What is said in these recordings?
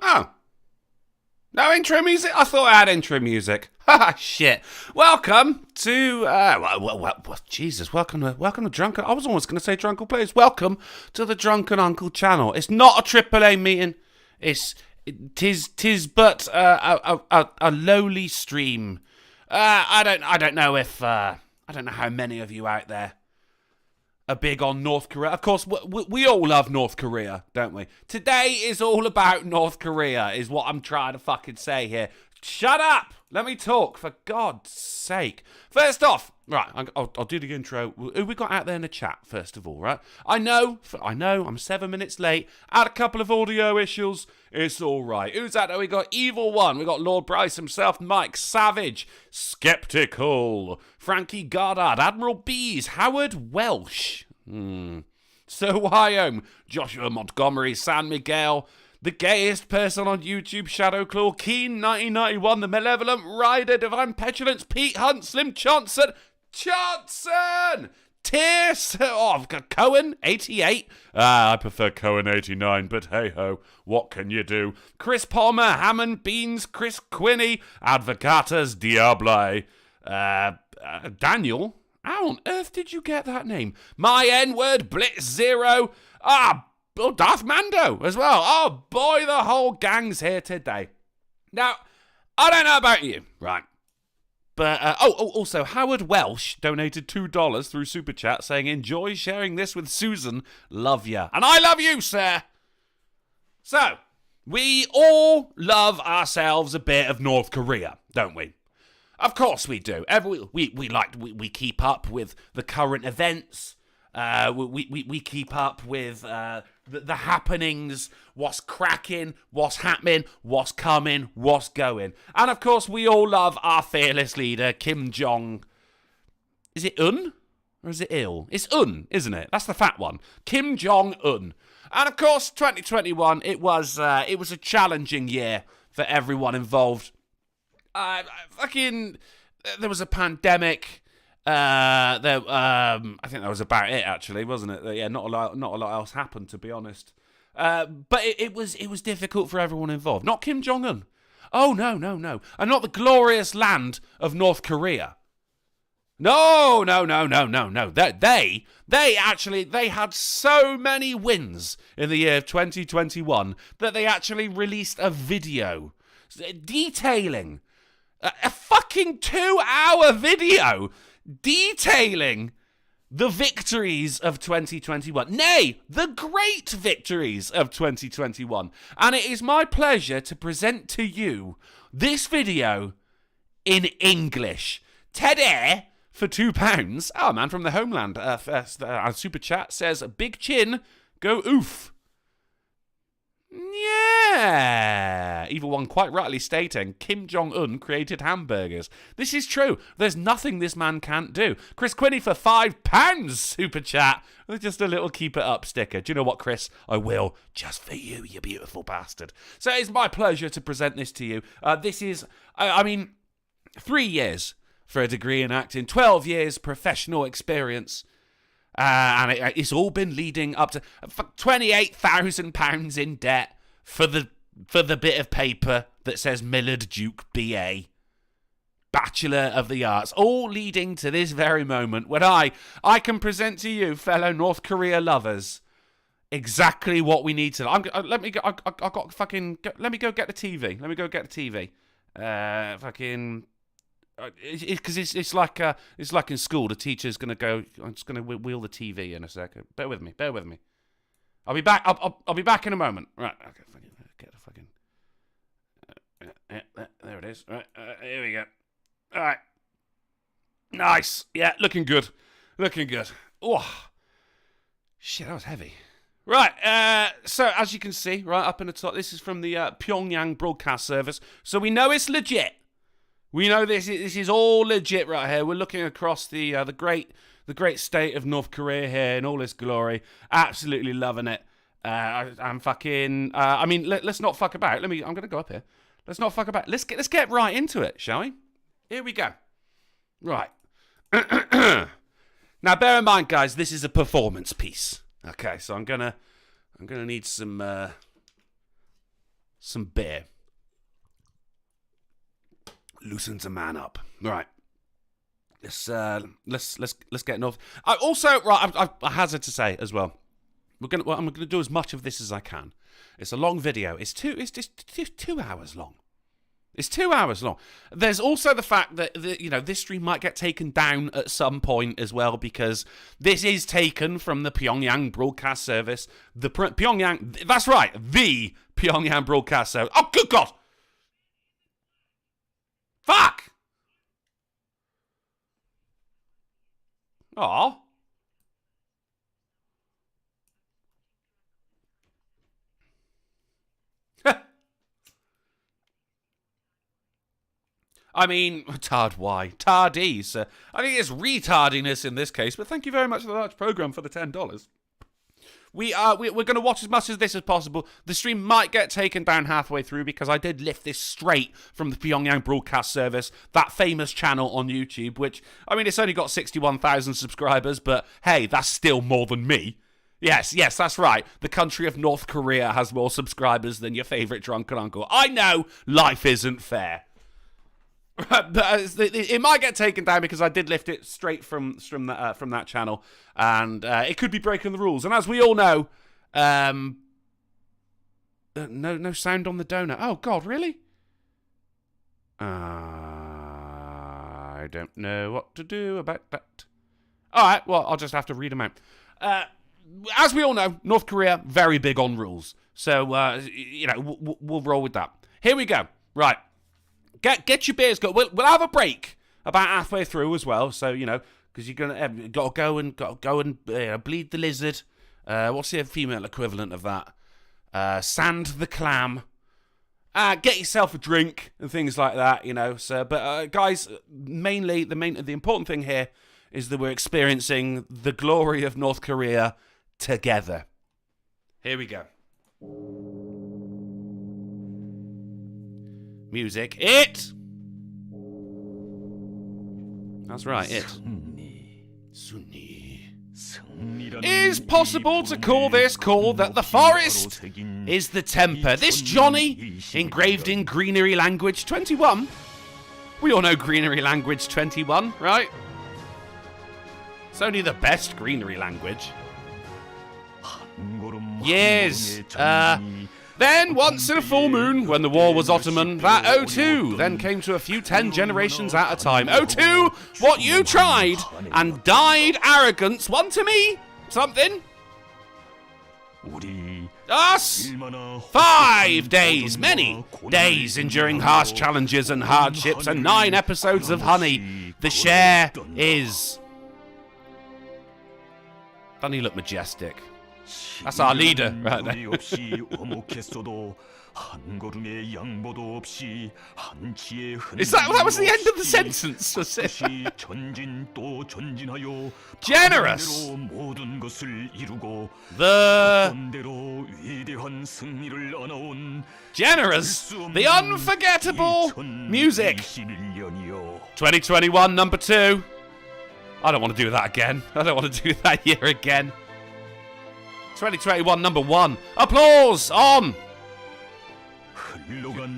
Oh. No intro music? I thought I had intro music. Ha shit. Welcome to, Jesus, welcome to Drunken, I was almost going to say Drunken Players. Welcome to the Drunken Uncle channel. It's not a AAA meeting. Tis but a lowly stream. I don't know how many of you out there are big on North Korea. Of course, we all love North Korea, don't we? Today is all about North Korea, is what I'm trying to fucking say here. Shut up! Let me talk, for God's sake. First off, right, I'll do the intro. Who we got out there in the chat, first of all, right? I know, I'm 7 minutes late. Had a couple of audio issues. It's all right. Who's that? We got Evil One. We got Lord Bryce himself, Mike Savage, Skeptical, Frankie Goddard, Admiral Bees, Howard Welsh, Sir Wyome, Joshua Montgomery, San Miguel, the gayest person on YouTube, Shadowclaw, Keen 1991, the Malevolent Rider, Divine Petulance, Pete Hunt, Slim Johnson, Tears, I've got Cohen 88. I prefer Cohen 89, but hey ho, what can you do? Chris Palmer, Hammond Beans, Chris Quinney, Advocatus Diabli, Daniel. How on earth did you get that name? My N-word, Blitz Zero. Darth Mando as well. Oh boy, the whole gang's here today. Now, I don't know about you, right? But, also, Howard Welsh donated $2 through Super Chat saying, enjoy sharing this with Susan. Love ya. And I love you, sir. So, we all love ourselves a bit of North Korea, don't we? Of course we do. We keep up with the current events. We keep up with the happenings, what's cracking, what's happening, what's coming, what's going. And of course, we all love our fearless leader, Kim Jong. Is it Un? Or is it Il? It's Un, isn't it? That's the fat one. Kim Jong-un. And of course, 2021, it was a challenging year for everyone involved. There was a pandemic. I think that was about it, actually, wasn't it? Yeah, not a lot else happened, to be honest. But it was difficult for everyone involved. Not Kim Jong-un. Oh no, and not the glorious land of North Korea. No. They had so many wins in the year of 2021 that they actually released a video detailing a fucking 2-hour video detailing the victories of 2021. Nay, the great victories of 2021. And it is my pleasure to present to you this video in English. Today, for £2. Oh, man from the homeland. Super Chat says, big chin, go oof. Yeah. Evil One quite rightly stating, Kim Jong-un created hamburgers. This is true. There's nothing this man can't do. Chris Quinney for £5 Super Chat with just a little keep it up sticker. Do you know what, Chris? I will, just for you, you beautiful bastard. So it's my pleasure to present this to you. This is, 3 years for a degree in acting, 12 years professional experience. And it's all been leading up to £28,000 in debt for the bit of paper that says Millard Duke BA, Bachelor of the Arts, all leading to this very moment when I can present to you, fellow North Korea lovers, exactly what we need to. Let me go get the TV. Let me go get the TV. Because it's like in school. The teacher's gonna go. I'm just gonna wheel the TV in a second. Bear with me. I'll be back. I'll be back in a moment. Right. Okay. Get the fucking. There it is. Right. Here we go. All right. Nice. Yeah. Looking good. Oh. Shit. That was heavy. Right. So as you can see, right up in the top, this is from the Pyongyang broadcast service. So we know it's legit. We know this is all legit right here. We're looking across the great state of North Korea here in all its glory. Absolutely loving it. I'm fucking. Let's not fuck about. I'm gonna go up here. Let's not fuck about. Let's get right into it, shall we? Here we go. Right. Now, bear in mind, guys, this is a performance piece. Okay, so I'm gonna need some some beer. Loosens a man up. Right. Let's get north. I hazard to say as well. I'm gonna do as much of this as I can. It's a long video. It's just 2 hours long. It's 2 hours long. There's also the fact that this stream might get taken down at some point as well, because this is taken from the Pyongyang broadcast service. The Pyongyang. That's right. The Pyongyang broadcast service. Oh, good God. Fuck. Aw. I mean, why? Tardies. I think it's retardiness in this case, but thank you very much for the large program for the $10. We're going to watch as much of this as possible. The stream might get taken down halfway through because I did lift this straight from the Pyongyang broadcast service, that famous channel on YouTube, which, I mean, it's only got 61,000 subscribers, but hey, that's still more than me. Yes, that's right. The country of North Korea has more subscribers than your favourite drunken uncle. I know life isn't fair. But it might get taken down because I did lift it straight from that channel, and it could be breaking the rules. And as we all know, no sound on the donut. Oh God, really? I don't know what to do about that. All right, well, I'll just have to read them out. As we all know, North Korea very big on rules, so we'll roll with that. Here we go. Right. Get your beers going. We'll have a break about halfway through as well. So because you're gonna got to go and bleed the lizard. What's the female equivalent of that? Sand the clam. Get yourself a drink and things like that. So, but guys, mainly the important thing here is that we're experiencing the glory of North Korea together. Here we go. Music. It! That's right, it. Sunni. Is possible to call this call that the forest is the temper. This Johnny, engraved in greenery language 21. We all know greenery language 21, right? It's only the best greenery language. Yes. Then, once in a full moon, when the war was Ottoman, that O2 then came to a few 10 generations at a time. O2, what you tried and died arrogance, one to me, something. Us, 5 days, many days enduring harsh challenges and hardships, and 9 episodes of honey. The share is... Doesn't he look majestic? That's our leader right there. That was the end of the sentence, was it? Generous. The unforgettable music. 2021 number 2. I don't want to do that again. I don't want to do that year again. 2021 number 1. Applause on.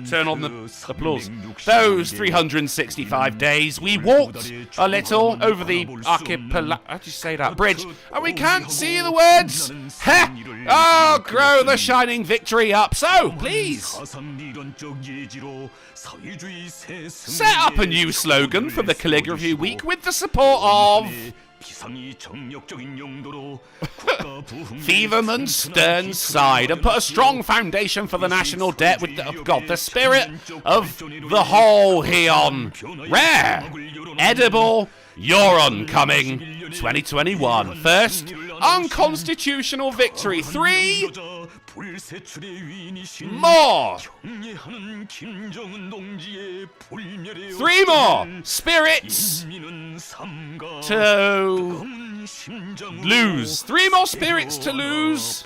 Turn on the applause. Those 365 days we walked a little over the archipelago. How do you say that? Bridge. And we can't see the words. Heh! Oh, grow the shining victory up. So, please. Set up a new slogan for the Calligraphy Week with the support of... Feverman Stern's side, and put a strong foundation for the national debt with the spirit of the whole Heon. Rare, edible, you're coming. 2021. First, unconstitutional victory. 3 more. 3 more spirits to lose. 3 more spirits to lose.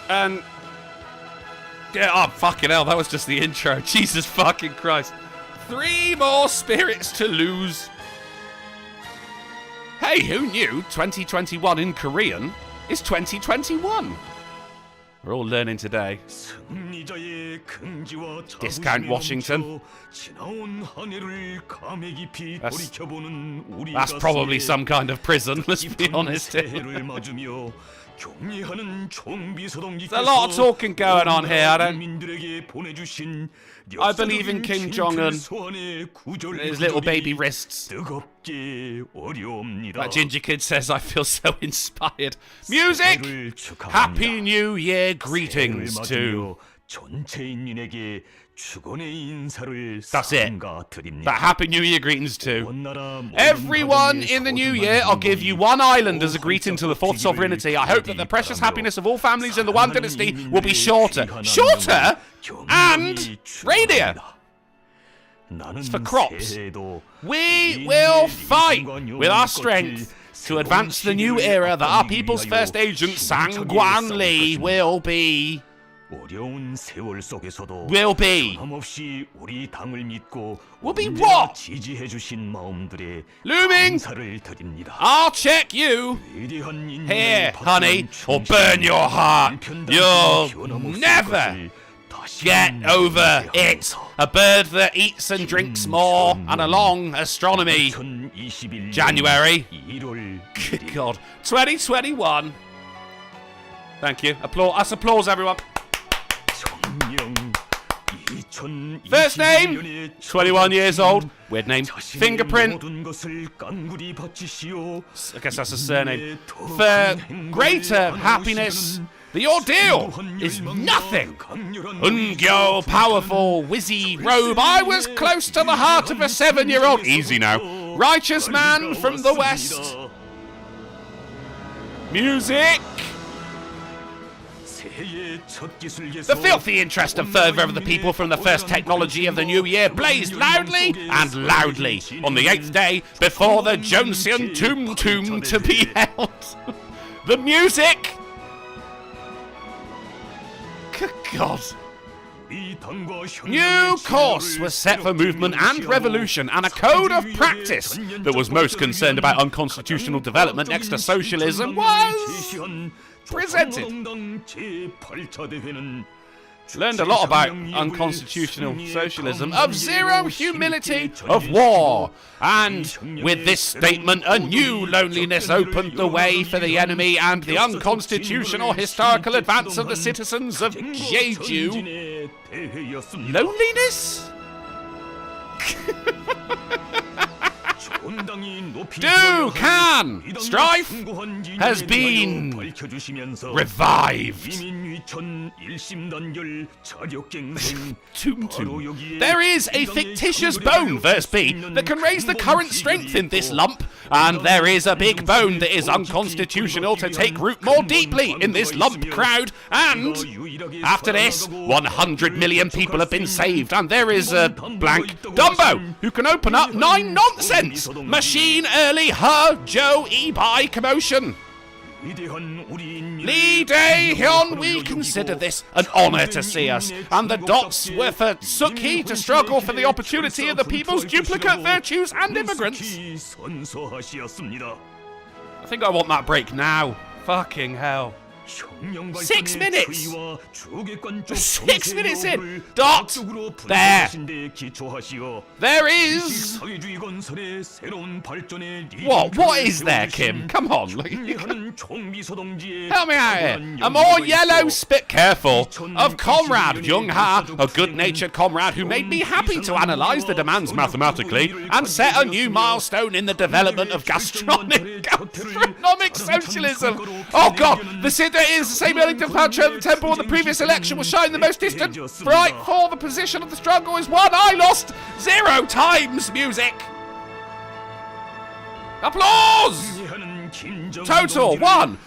And oh fucking hell, that was just the intro. Jesus fucking Christ. 3 more spirits to lose. Hey, who knew 2021 in Korean is 2021? We're all learning today. Discount Washington. That's probably some kind of prison, let's be honest. There's a lot of talking going on here. I believe in Kim Jong-un. His little baby wrists. That ginger kid says, I feel so inspired. Music! Happy New Year greetings to... That's it. That Happy New Year greetings to everyone in the new year. I'll give you one island as a greeting to the fourth sovereignty. I hope that the precious happiness of all families in the One Dynasty will be shorter and rainier. It's for crops. We will fight with our strength to advance the new era that our people's first agent, Sang-Gwan Lee, will be. Will be what? Looming! I'll check you. Here, honey, or burn your heart. You'll never get over it. A bird that eats and drinks more, and a long astronomy. January. Good God. 2021. Thank you. Applause. That's applause, everyone. First name, 21 years old. Weird name. Fingerprint. I guess that's a surname. For greater happiness, the ordeal is nothing. Ungyo, powerful, whizzy robe. I was close to the heart of a 7-year-old. Easy now. Righteous man from the west. Music. The filthy interest and fervour of the people from the first technology of the new year blazed loudly and loudly on the 8th day before the Joseon tomb to be held. The music. Good God. New course was set for movement and revolution, and a code of practice that was most concerned about unconstitutional development next to socialism was presented. Learned a lot about unconstitutional socialism, of zero humility, of war. And with this statement, a new loneliness opened the way for the enemy and the unconstitutional historical advance of the citizens of Jeju. Loneliness? Can strife has been revived. There is a fictitious bone, verse B, that can raise the current strength in this lump, and there is a big bone that is unconstitutional to take root more deeply in this lump crowd, and after this, 100 million people have been saved, and there is a blank Dumbo who can open up 9 nonsense machine early her Joe E-Buy commotion. Lee Dae-hyun, we consider this an honour to see us, and the dots were for Suk-hee to struggle for the opportunity of the people's duplicate virtues and immigrants. I think I want that break now. Fucking hell. 6 minutes! 6 minutes in! Dot! There! There is... What? What is there, Kim? Come on. Help me out here. A more yellow spit... Careful. Of Comrade Jung-ha, a good-natured comrade who made me happy to analyse the demands mathematically and set a new milestone in the development of gastronomic socialism. Oh, God! That is the same early departure of the temple of the previous election will shine the most distant bright for the position of the struggle is won. I lost 0 times. Music. Applause. Total 1.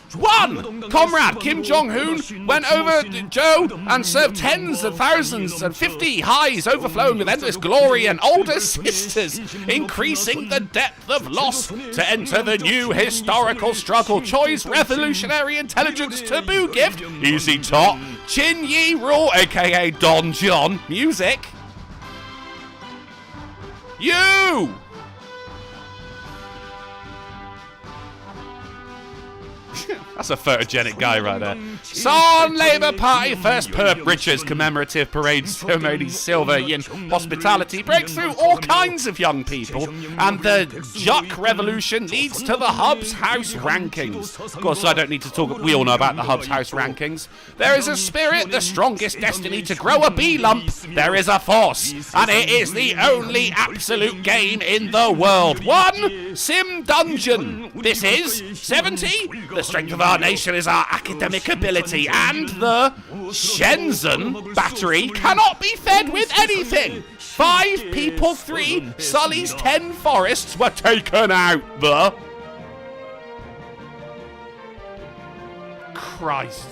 Comrade Kim Jong-un went over Joe and served tens of thousands and 50 highs overflowing with endless glory and older sisters, increasing the depth of loss to enter the new historical struggle. Choi's revolutionary intelligence taboo gift, easy top, Chin Yi Rule, aka Don John. Music. You. That's a photogenic guy right there. Son Labour Party first Perp Richards commemorative parade ceremony silver yin hospitality breaks through all kinds of young people, and the Juck revolution leads to the Hub's House rankings. Of course, I don't need to talk. We all know about the Hub's House rankings. There is a spirit, the strongest destiny to grow a bee lump. There is a force, and it is the only absolute game in the world. 1 Sim Dungeon. This is 70. The strength of our nation is our academic ability, and the Shenzhen battery cannot be fed with anything. 5 people, 3 Sully's 10 forests were taken out. The Christ.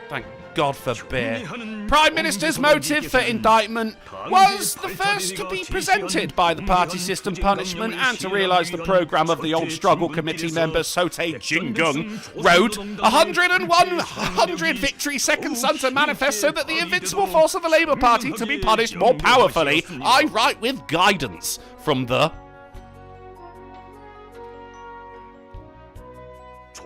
Thank God for beer. Prime Minister's motive for indictment was the first to be presented by the party system punishment and to realise the programme of the old struggle committee member Sote Jingung wrote 100 Victory second son to manifest so that the invincible force of the Labour Party to be punished more powerfully. I write with guidance from the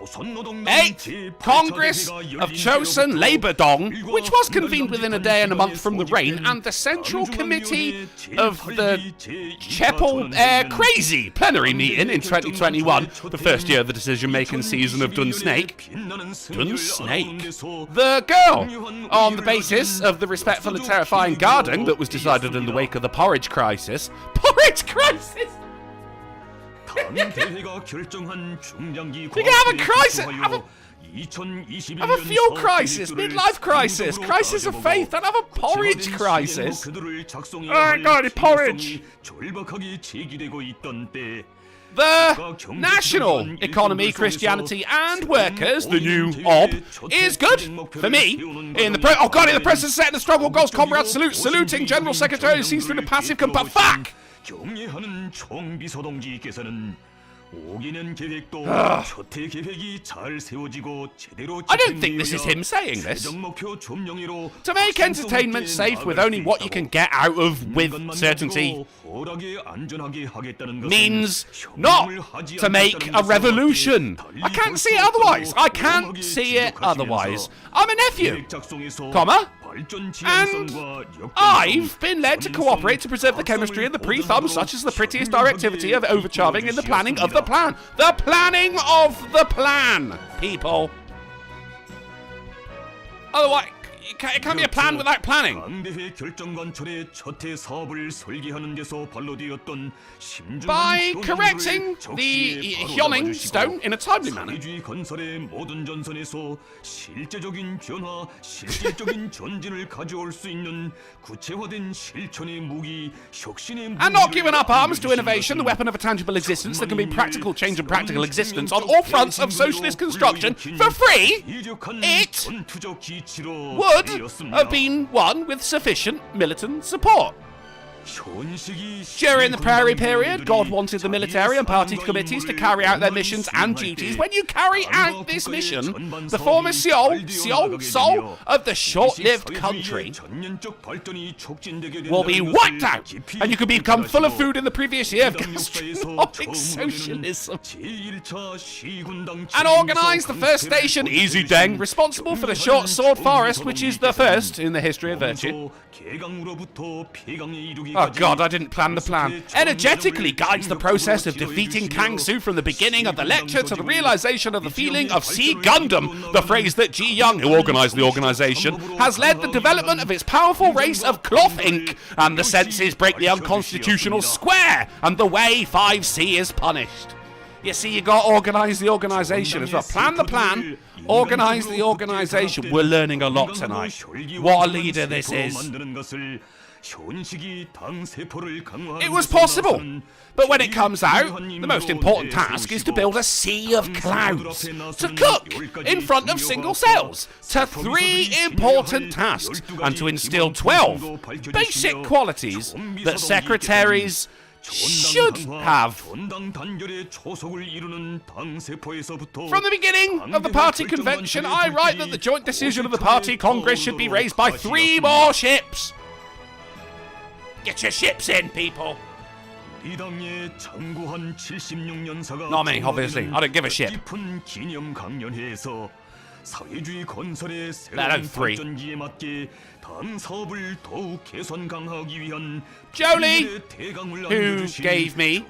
8th Congress of Chosun Labour Dong, which was convened within a day and a month from the reign, and the Central Committee of the Chapel Crazy plenary meeting in 2021, the first year of the decision-making season of Dun Snake. The girl, on the basis of the respectful and terrifying guarding that was decided in the wake of the porridge crisis. Porridge crisis! You can have a crisis, have a fuel crisis, midlife crisis, crisis of faith, and have a porridge crisis. Oh God, porridge. The national economy, Christianity, and workers, the new OB, is good for me. In the the president setting the struggle goals, comrades saluting General Secretary who sees through the passive fuck. I don't think this is him saying this. To make entertainment safe with only what you can get out of with certainty means not to make a revolution. I can't see it otherwise. I can't see it otherwise. I'm a nephew, comma, and I've been led to cooperate to preserve the chemistry and the pre-thumb, such as the prettiest directivity of overcharging in the planning of the plan. The planning of the plan, people. Otherwise, it can't be a plan without planning. By correcting the Hyoning stone in a timely manner. And not giving up arms to innovation, the weapon of a tangible existence that can be practical change and practical existence on all fronts of socialist construction for free, it would have been won with sufficient militant support. During the Prairie period, God wanted the military and party committees to carry out their missions and duties. When you carry out this mission, the former soul of the short-lived country will be wiped out, and you can become full of food in the previous year of gastronomic socialism. And organise the first station, Easy Deng, responsible for the short sword forest, which is the first in the history of virtue. Oh God, I didn't plan the plan. Energetically guides the process of defeating Kang Su from the beginning of the lecture to the realization of the feeling of Sea Gundam, the phrase that Ji Young, who organized the organization, has led the development of its powerful race of Cloth Ink, and the senses break the unconstitutional square, and the way 5C is punished. You see, you got to organise the organisation as well. Plan the plan, organise the organisation. We're learning a lot tonight. What a leader this is. It was possible, but when it comes out, the most important task is to build a sea of clouds, to cook in front of single cells, to 3 important tasks, and to instill 12 basic qualities that secretaries should have. From the beginning of the party convention, I write that the joint decision of the party congress should be raised by 3 more ships. Get your ships in, people. Not me, obviously. I don't give a shit. Blatant 3. Jolie, who gave me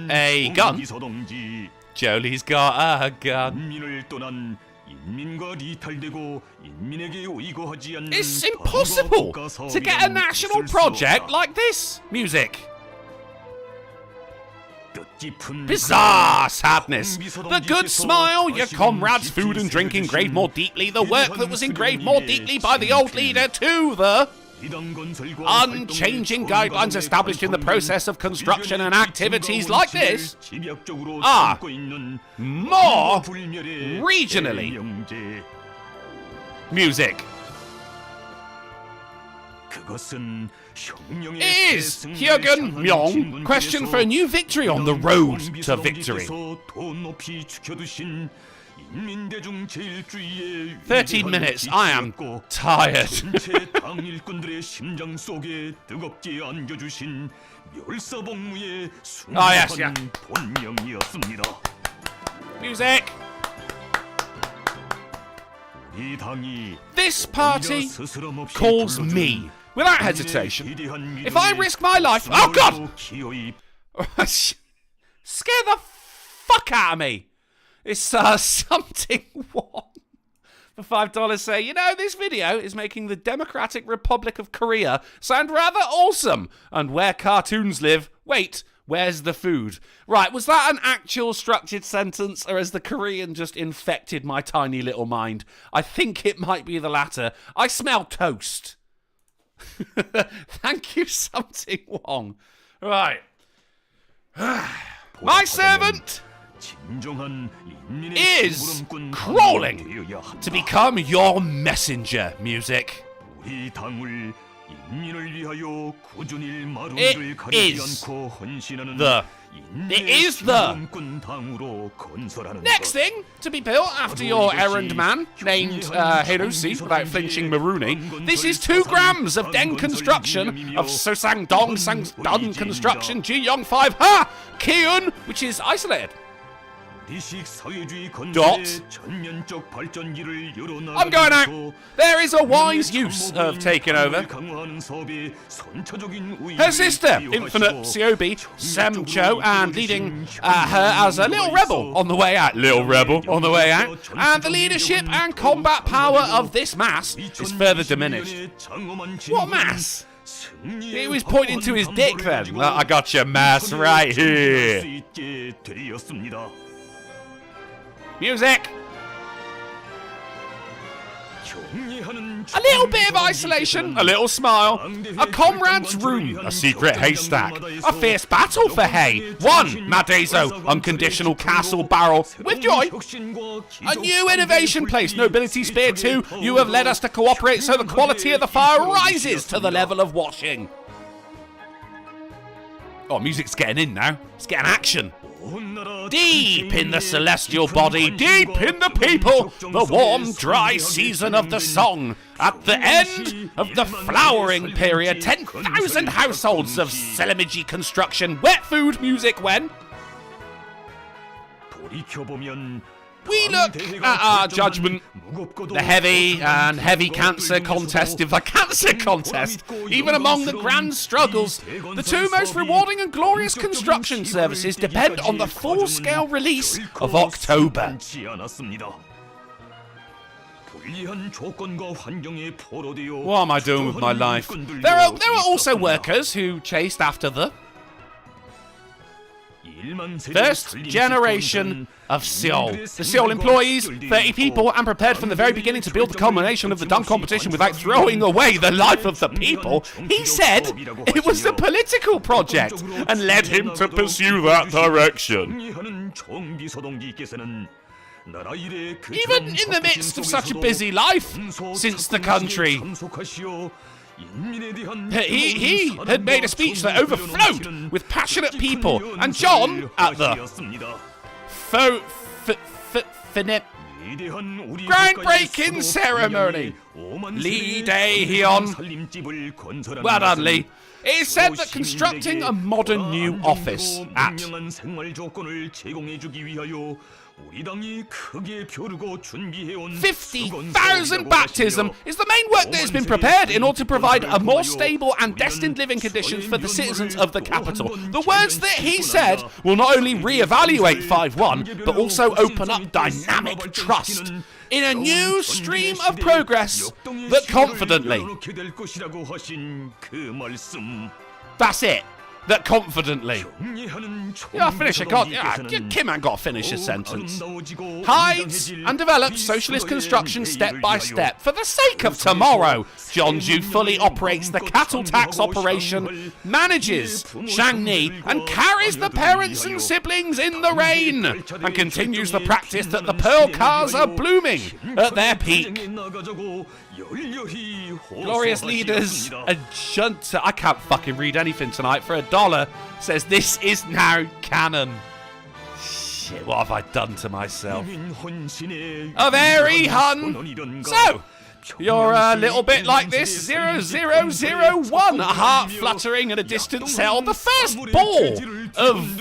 a gun. Jolie's got a gun. It's impossible to get a national project like this music. Bizarre sadness. The good smile, your comrades' food and drink engraved more deeply, the work that was engraved more deeply by the old leader to the unchanging guidelines established in the process of construction and activities like this are more regionally music. Is Hyugun Myong question for a new victory on the road to victory? 13 minutes. I am tired. Oh, yes, yeah. Music. This party calls me, without hesitation, if I risk my life... Oh, God! Scare the fuck out of me. It's something one for $5 say, you know, this video is making the Democratic Republic of Korea sound rather awesome. And where cartoons live, wait, where's the food? Right, was that an actual structured sentence, or has the Korean just infected my tiny little mind? I think it might be the latter. I smell toast. Thank you, something Wong. Right. My servant is crawling to become your messenger, music. It is the next thing to be built after your errand man named Hiroshi without flinching Maruni. This is 2 grams of Den construction of Sosang Dong Sang Dun construction Jiyong 5 Ha Kiun, which is isolated. Dot. I'm going out. There is a wise use of taking over. Her sister, Infinite COB, Semcho, and leading her as a little rebel on the way out. Little rebel on the way out. And the leadership and combat power of this mass is further diminished. What mass? He was pointing to his dick then. I got your mass right here. Music! A little bit of isolation, a little smile, a comrade's room, a secret haystack, a fierce battle for hay, one Madezo unconditional castle barrel with joy, a new innovation place, nobility spear 2, you have led us to cooperate so the quality of the fire rises to the level of washing. Oh, music's getting in now, it's getting action. Deep in the celestial body, deep in the people, the warm, dry season of the song. At the end of the flowering period, 10,000 households of Selimiji construction, wet food music when we look at our judgment, the heavy and heavy cancer contest of the cancer contest. Even among the grand struggles, the 2 most rewarding and glorious construction services depend on the full-scale release of October. What am I doing with my life? There are also workers who chased after the first generation of Seoul. The Seoul employees, 30 people, and prepared from the very beginning to build the culmination of the dunk competition without throwing away the life of the people. He said it was a political project and led him to pursue that direction. Even in the midst of such a busy life since the country, he had made a speech that overflowed with passionate people, and John, at the Groundbreaking ceremony. Lee Dae-hyun. Well done, Lee. It is said that constructing a modern new office at 50,000 baptism is the main work that has been prepared in order to provide a more stable and destined living conditions for the citizens of the capital. The words that he said will not only re-evaluate 5-1, but also open up dynamic trust in a new stream of progress that confidently... That's it. That confidently. Yeah, finish it. God, yeah, Kim ain't got to finish his sentence. Hides and develops socialist construction step by step. For the sake of tomorrow, Jeonju fully operates the cattle tax operation, manages Shangni, and carries the parents and siblings in the rain, and continues the practice that the pearl cars are blooming at their peak. Glorious leaders, a junta. I can't fucking read anything tonight for $1. Says this is now canon. Shit, what have I done to myself? A very hun. So, you're a little bit like this 0001, a heart fluttering in a distant cell. The first ball of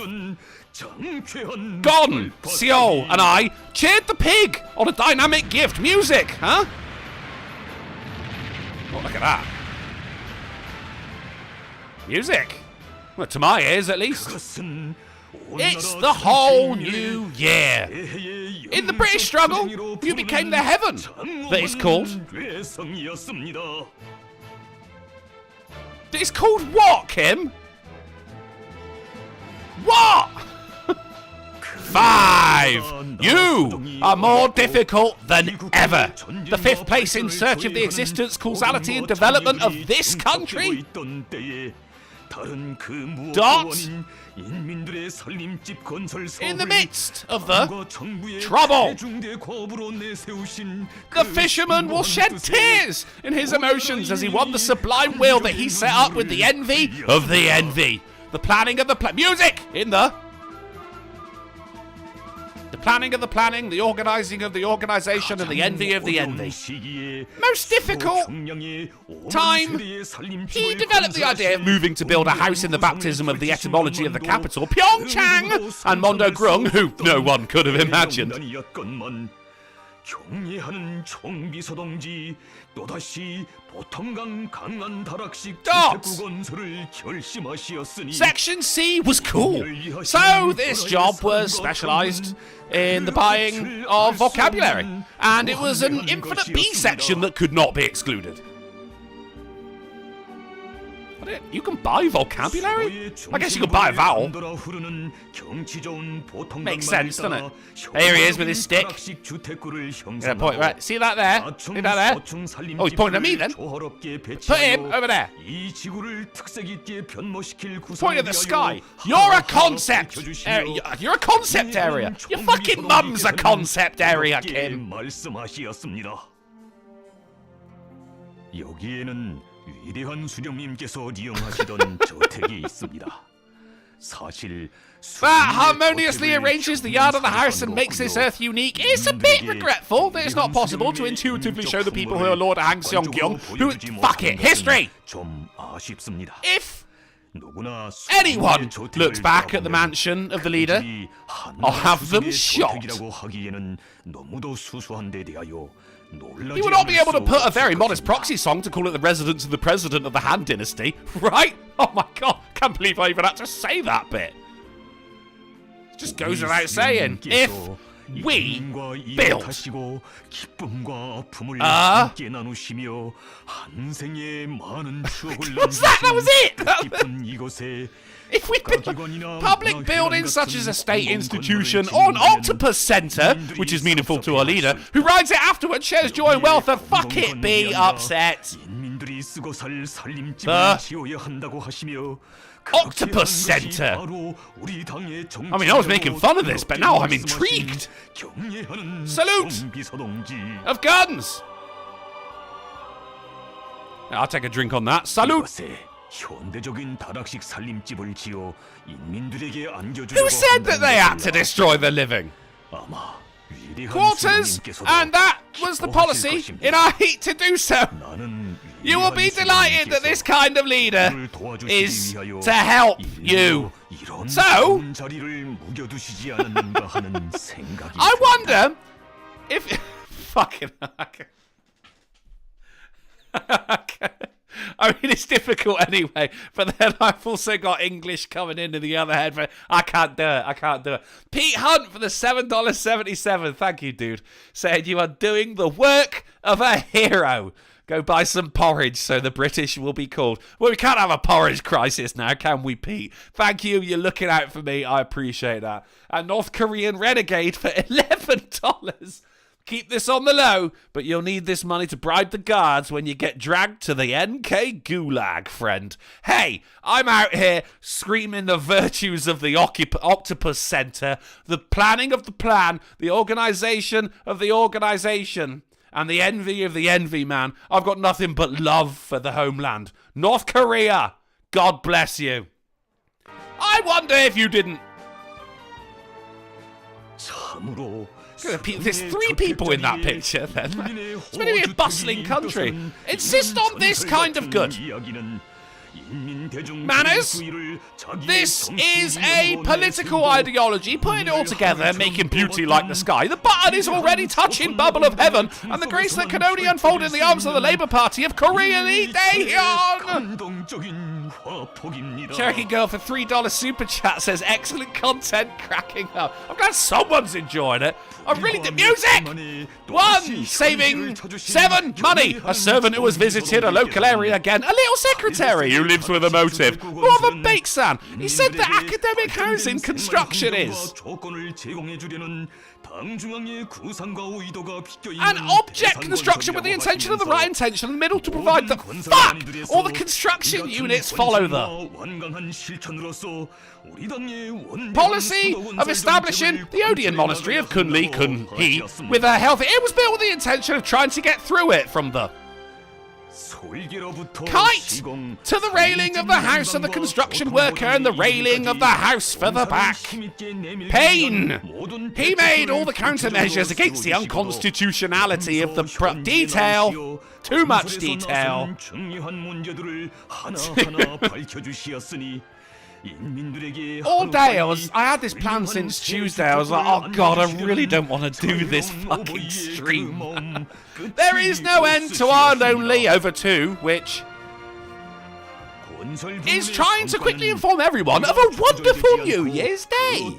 Gon, Seol, and I cheered the pig on a dynamic gift. Music, huh? Oh, look at that. Music. Well, to my ears, at least. It's the whole new year. In the British struggle, you became the heaven that is called. It's called what, Kim? What? 5. You are more difficult than ever. The 5th place in search of the existence, causality, and development of this country. Dot. In the midst of the trouble, the fisherman will shed tears in his emotions as he won the sublime will that he set up with the envy of the envy. The planning of the music in the planning of the planning, the organising of the organisation, and the envy of the envy. Most difficult time, he developed the idea of moving to build a house in the baptism of the etymology of the capital, Pyeongchang, and Mondo Grung, who no one could have imagined. Dots. Section C was cool. So this job was specialised in the buying of vocabulary, and it was an infinite B section that could not be excluded. You can buy vocabulary? I guess you could buy a vowel. Makes sense, doesn't it? Here he is with his stick. Yeah, point, right. See that there? See that there? Oh, he's pointing at me then. Put him over there. Point at the sky. You're a concept area. You're a concept area. Your fucking mum's a concept area, Kim. That harmoniously arranges the yard of the house and makes this earth unique. It's a bit regretful that it's not possible to intuitively show the people who are Lord Han Seong-kyung who... Fuck it, history! If anyone looks back at the mansion of the leader, I'll have them shot. He would not be able to put a very modest proxy song to call it the residence of the president of the Han dynasty, right? Oh my god, can't believe I even had to say that bit. It just goes without saying. If we built what's that? That was it! If we build public buildings such as a state institution or an octopus centre, which is meaningful to our leader, who rides it afterwards, shares joy and wealth, and fuck it, be upset. The octopus centre. I mean, I was making fun of this, but now I'm intrigued. Salute of guns. I'll take a drink on that. Salute. Who said that they had to destroy the living? quarters, and that was the policy in our heat to do so. You will be delighted that this kind of leader is to help you. So, I wonder if... Fucking... I mean, it's difficult anyway, but then I've also got English coming into the other head. But I can't do it. Pete Hunt for the $7.77. Thank you, dude. Saying you are doing the work of a hero. Go buy some porridge so the British will be called. Well, we can't have a porridge crisis now, can we, Pete? Thank you. You're looking out for me. I appreciate that. And North Korean Renegade for $11. Keep this on the low, but you'll need this money to bribe the guards when you get dragged to the NK Gulag, friend. Hey, I'm out here screaming the virtues of the Octopus Center, the planning of the plan, the organization of the organization, and the envy of the envy, man. I've got nothing but love for the homeland. North Korea, God bless you. I wonder if you didn't... There's 3 people in that picture, then. It's meant to be a bustling country. Insist on this kind of good. Manners? This is a political ideology, putting it all together, making beauty like the sky. The button is already touching bubble of heaven, and the grace that can only unfold in the arms of the Labour Party of Korea Lee Dae-hyun. Cherokee Girl for $3 super chat says, excellent content, cracking up. I'm glad someone's enjoying it. I really did. Music! 1, saving 7, money. A servant who has visited a local area again. A little secretary who lives with a motive. More of a bake-san. He said that academic housing construction is an object construction with the intention of the right intention in the middle to provide the fuck. All the construction units follow the policy of establishing the Odeon Monastery of Kunli Kun-hee with a healthy... It was built with the intention of trying to get through it from the kite to the railing of the house of the construction worker and the railing of the house for the back. Pain! He made all the countermeasures against the unconstitutionality of the detail. Too much detail. All day I had this plan since Tuesday. I was like, oh god, I really don't want to do this fucking stream. There is no end to our lonely over 2, which is trying to quickly inform everyone of a wonderful New Year's Day.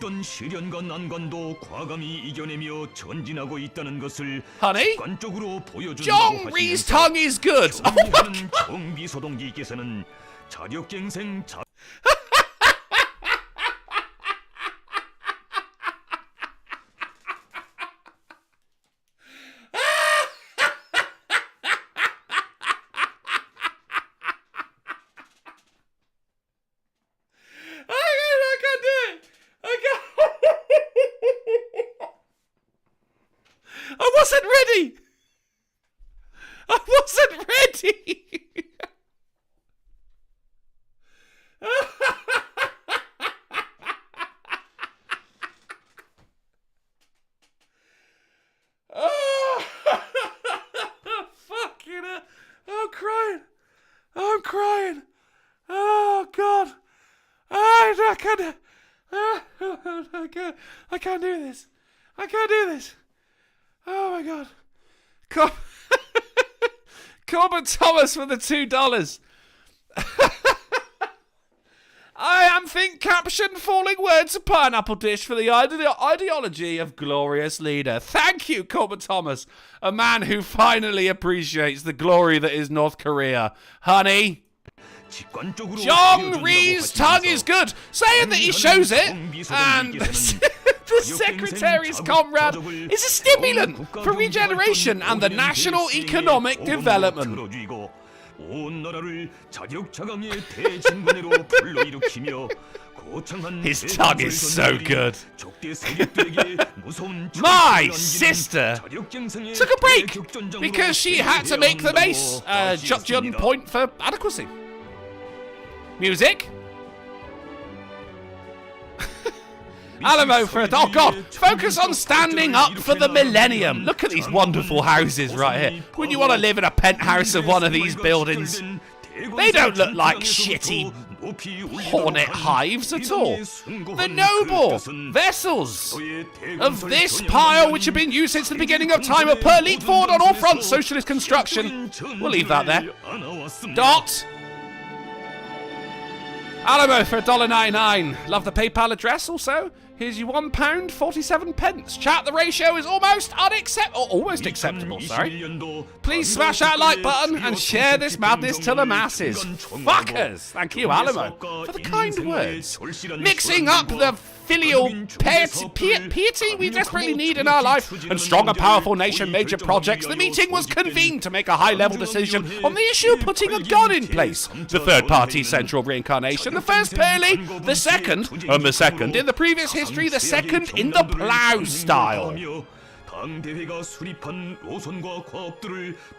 Honey, Jong Ree's tongue is good. Oh my god. I wasn't ready. Oh, fucking hell. I'm crying. Oh, God. I can't do this. Oh, my God. Corbin Thomas for the $2. I am think caption falling words of pineapple dish for the ideology of glorious leader. Thank you, Corbin Thomas, a man who finally appreciates the glory that is North Korea. Honey, Jong Ree's tongue is good, saying that he shows it, and the secretary's comrade is a stimulant for regeneration and the national economic development. His tongue is so good. My sister took a break because she had to make the mace Jukjun point for adequacy. Music. Alamo for oh God, focus on standing up for the millennium. Look at these wonderful houses right here. Wouldn't you want to live in a penthouse of one of these buildings? They don't look like shitty hornet hives at all. The noble vessels of this pile, which have been used since the beginning of time, are leap forward on all fronts. Socialist construction. We'll leave that there. Dot. Alamo for $1.99. Love the PayPal address also. Here's your £1, 47 pence. Chat, the ratio is almost almost acceptable, sorry. Please smash that like button and share this madness to the masses. Fuckers! Thank you, Alamo, for the kind words. Mixing up the filial piety we desperately need in our life and strong and powerful nation major projects, the meeting was convened to make a high-level decision on the issue of putting a gun in place. The third party central reincarnation, the first Pearly, the second in the previous history, the second in the plough style.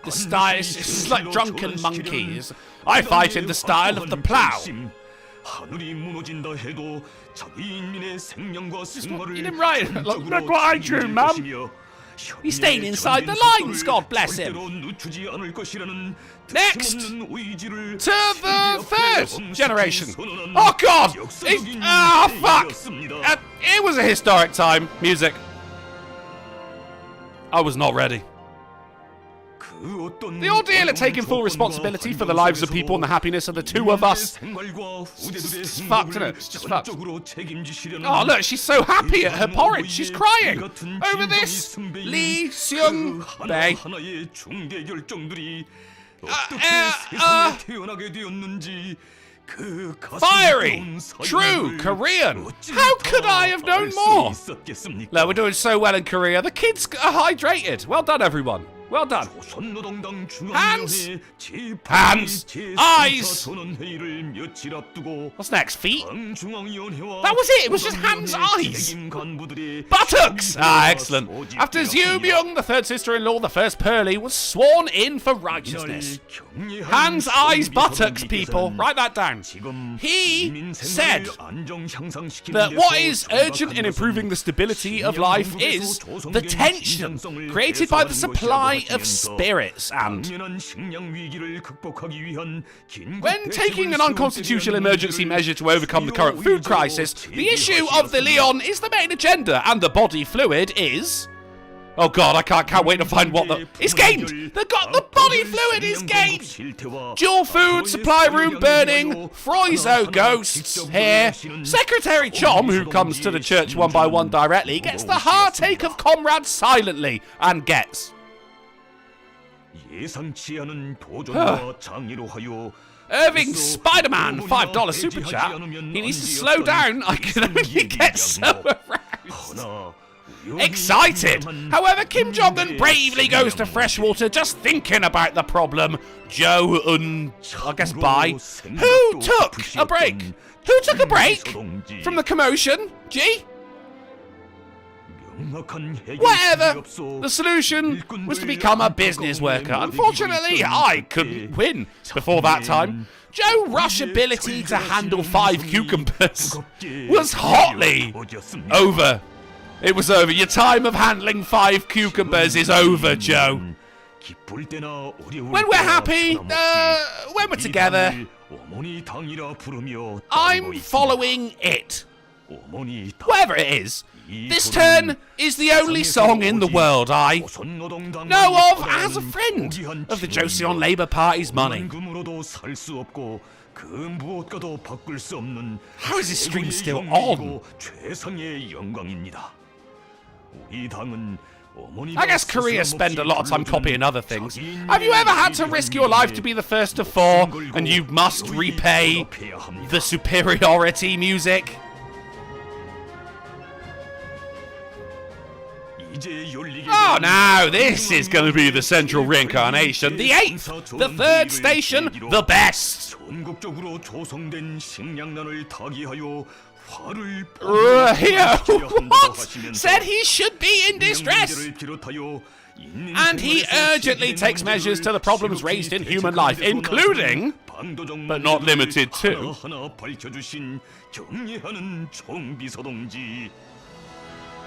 The style is like drunken monkeys. I fight in the style of the plough. You didn't write it. Look what I drew, Mum. He's staying inside the lines, God bless him. Next, to the third generation. Oh, God! Fuck! It was a historic time. Music. I was not ready. The ordeal at taking full responsibility for the lives of people and the happiness of the two of us. It's fucked, isn't it? It's just fucked. Oh, look, she's so happy at her porridge. She's crying over this. Lee Seung Bae. Fiery, true, Korean. How could I have known more? Look, we're doing so well in Korea. The kids are hydrated. Well done, everyone. Well done. Hands. Hands. Eyes. What's next? Feet? That was it. It was just hands, eyes. Buttocks. Ah, excellent. After Zhu Myung, the third sister-in-law, the first Pearly, was sworn in for righteousness. Hands, eyes, buttocks, people. Write that down. He said that what is urgent in improving the stability of life is the tension created by the supply of spirits, and when taking an unconstitutional emergency measure to overcome the current food crisis, the issue of the Leon is the main agenda, and the body fluid is... Oh God, I can't wait to find what it's gained! The body fluid is gained! Dual food, supply room burning, Freuzo ghosts here. Secretary Chom, who comes to the church one by one directly, gets the heartache of comrades silently, and gets... Irving Spider-Man, $5 super chat. He needs to slow down. I can only get so aroused. Excited. However, Kim Jong-un bravely goes to freshwater just thinking about the problem. Joe I guess Bai. Who took a break? Who took a break from the commotion? G? Whatever. The solution was to become a business worker. Unfortunately, I couldn't win before that time. Joe Rush's ability to handle 5 cucumbers was hotly over. It was over. Your time of handling 5 cucumbers is over, Joe. When we're happy, when we're together, I'm following it. Whatever it is. This turn is the only song in the world I know of as a friend of the Joseon Labour Party's money. How is this stream still on? I guess Korea spend a lot of time copying other things. Have you ever had to risk your life to be the first of 4 and you must repay the superiority music? Oh no, this is going to be the central reincarnation, the 8th, the 3rd station, the best. What? Said he should be in distress. And he urgently takes measures to the problems raised in human life, including, but not limited to,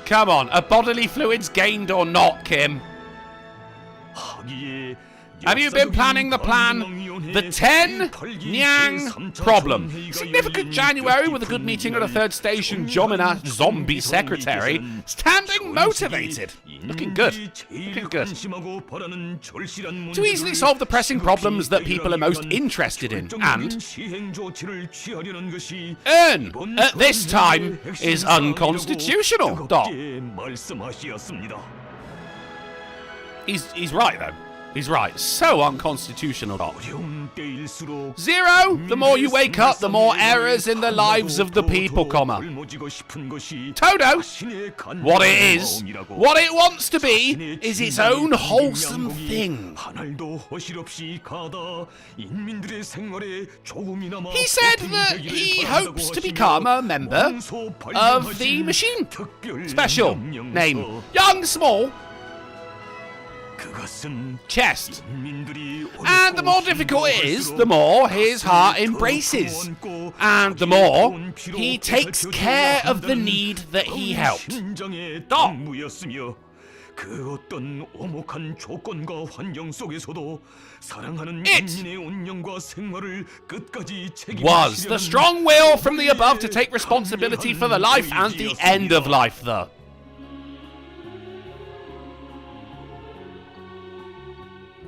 Come on, are bodily fluids gained or not, Kim? Have you been planning the plan? The 10 Nyang problem. Significant January with a good meeting at a third station Jomina zombie secretary. Standing motivated. Looking good. Looking good. To easily solve the pressing problems that people are most interested in. And earn at this time is unconstitutional. Dot. He's right though. He's right. So unconstitutional. Zero, the more you wake up, the more errors in the lives of the people, comma. Todo, what it is, what it wants to be, is its own wholesome thing. He said that he hopes to become a member of the machine. Special name. Young, small. Chest. And the more difficult it is, the more his heart embraces. And the more he takes care of the need that he helped. Dot. It was the strong will from the above to take responsibility for the life and the end of life, though.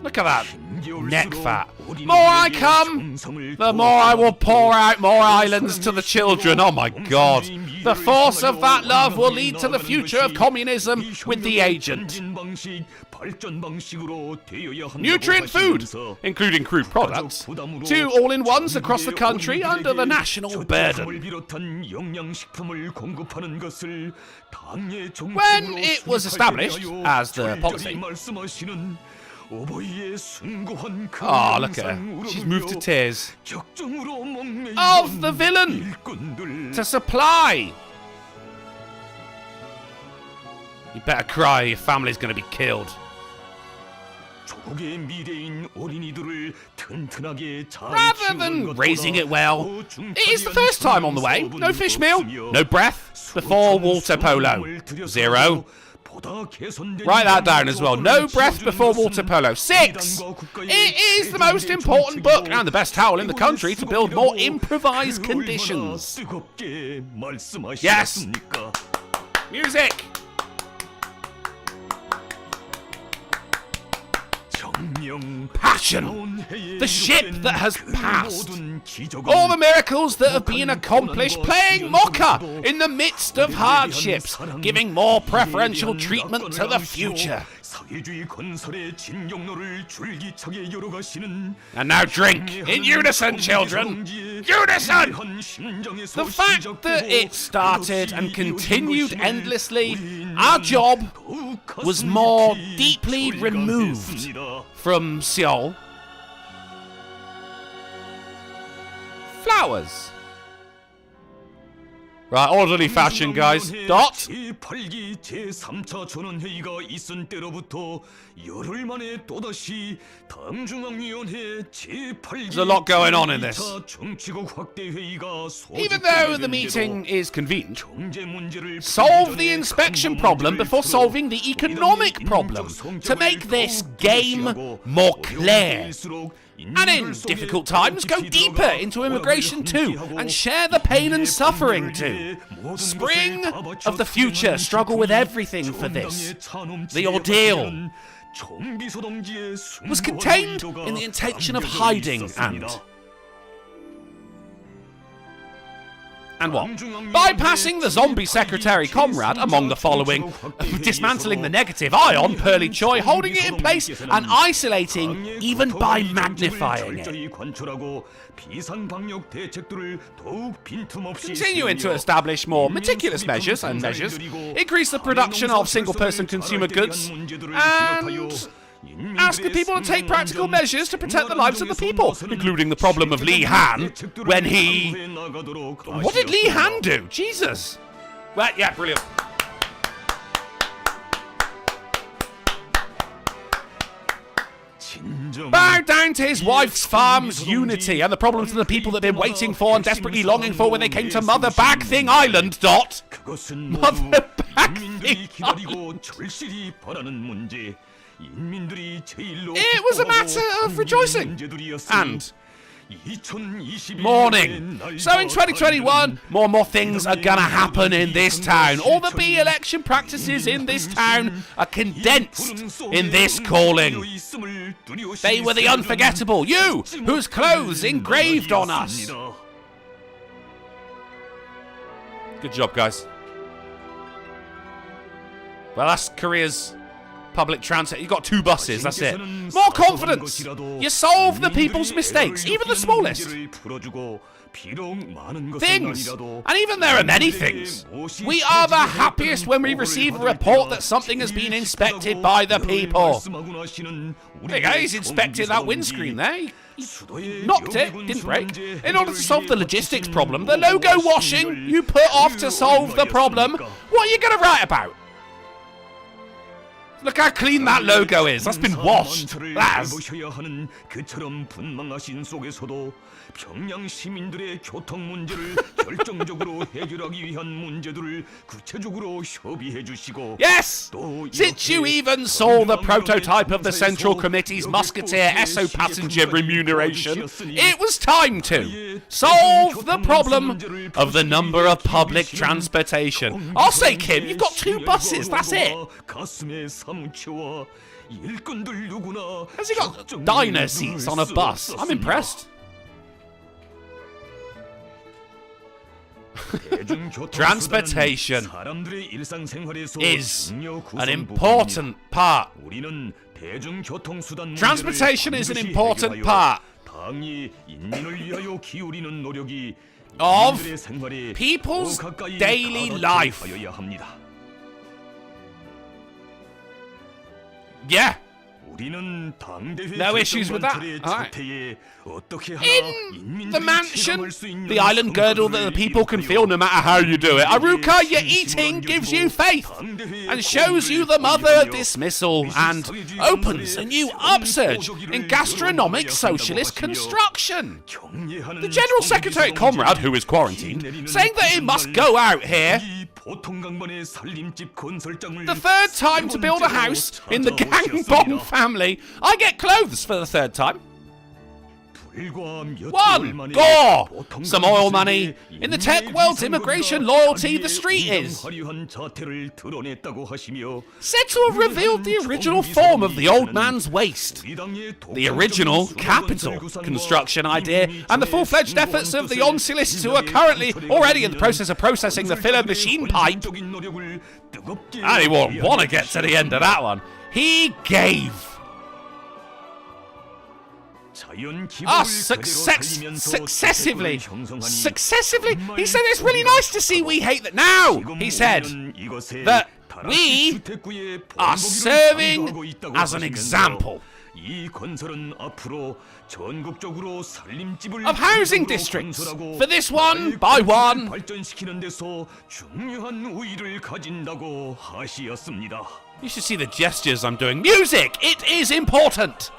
Look at that neck fat. More I come, the more I will pour out more islands to the children. Oh my God. The force of that love will lead to the future of communism with the agent. Nutrient food, including crude products, 2 all-in-ones across the country under the national burden. When it was established as the policy, oh, look at her. She's moved to tears. Of the villain to supply. You better cry, your family's going to be killed. Rather than raising it well, it is the first time on the way. No fish meal, no breath before water polo. 0. Write that down as well. No breath before water polo. 6. It is the most important book and the best towel in the country to build more improvised conditions. Yes. Music. Passion. The ship that has passed. All the miracles that have been accomplished. Playing mocha in the midst of hardships. Giving more preferential treatment to the future. And now drink in unison, children. Unison! The fact that it started and continued endlessly, our job was more deeply removed from Seoul. Flowers. Right, orderly fashion, guys. Dot. There's a lot going on in this. Even though the meeting is convened, solve the inspection problem before solving the economic problem to make this game more clear. And in difficult times, go deeper into immigration too, and share the pain and suffering too. Spring of the future struggle with everything for this. The ordeal was contained in the intention of hiding and what? Bypassing the zombie secretary comrade among the following. Dismantling the negative ion, Pearly Choi, holding it in place and isolating even by magnifying it. Continuing to establish more meticulous measures, increase the production of single-person consumer goods, and ask the people to take practical measures to protect the lives of the people, including the problem of Lee Han when he... What did Lee Han do? Jesus. Well, yeah, brilliant. Bow down to his wife's farm's unity and the problems of the people that they've been waiting for and desperately longing for when they came to Mother Bag Thing Island, Dot. Mother Bag Thing Island. It was a matter of rejoicing and mourning. So in 2021, more and more things are gonna happen in this town. All the bee election practices in this town are condensed in this calling. They were the unforgettable, you, whose clothes engraved on us. Good job, guys. Well, that's Korea's public transit. You got 2 buses, that's it. More confidence. You solve the people's mistakes, even the smallest things. And even there are many things. We are the happiest when we receive a report that something has been inspected by the people. Hey guys, inspected that windscreen there. He knocked it, didn't break. In order to solve the logistics problem, the logo washing you put off to solve the problem, what are you going to write about? Look how clean that logo is. That's been washed. That has. 평양 시민들의 교통 문제를 결정적으로 해결하기 위한 문제들을 구체적으로 협의해 주시고. Yes! Since you even saw the prototype of the Central Committee's Musketeer Esso passenger remuneration, it was time to solve the problem of the number of public transportation. I'll say, Kim, you've got 2 buses, that's it. Has he got diner seats on a bus? I'm impressed. Transportation is an important part. Transportation is an important part of people's daily life. Yeah. No issues with that. Right. In the mansion, the island girdle that the people can feel no matter how you do it. Aruka, your eating gives you faith and shows you the mother dismissal and opens a new upsurge in gastronomic socialist construction. The General Secretary Comrade, who is quarantined, saying that it must go out here. The 3rd time to build a house in the Gangbong family. I get clothes for the 3rd time. 1. Gore. Some oil money. In the tech world's immigration loyalty, the street is said to have revealed the original form of the old man's waste. The original capital construction idea and the full-fledged efforts of the onsilists who are currently already in the process of processing the filler machine pipe. And he won't want to get to the end of that one. He gave us successively. He said it's really nice to see we hate that. Now, he said that we are serving as an example of housing districts for this one by one. You should see the gestures I'm doing. Music! It is important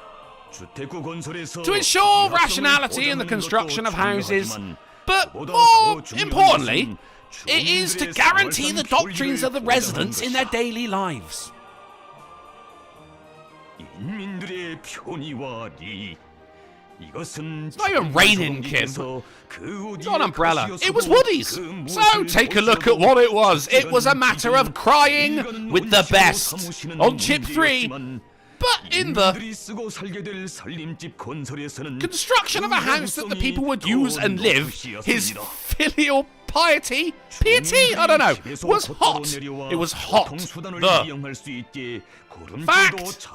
to ensure rationality in the construction of houses, but more importantly, it is to guarantee the doctrines of the residents in their daily lives. It's not even raining, Kim. It's not an umbrella. It was Woody's. So take a look at what it was. It was a matter of crying with the best on chip 3. But in the construction of a house that the people would use and live, his filial piety, I don't know, was hot. It was hot. The fact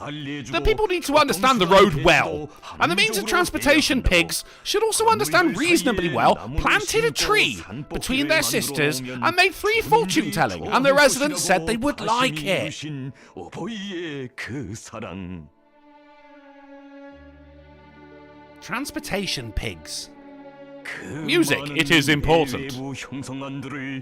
that people need to understand the road well, and the means of transportation pigs should also understand reasonably well, planted a tree between their sisters and made 3 fortune telling, and the residents said they would like it. Transportation pigs. Music, it is important. The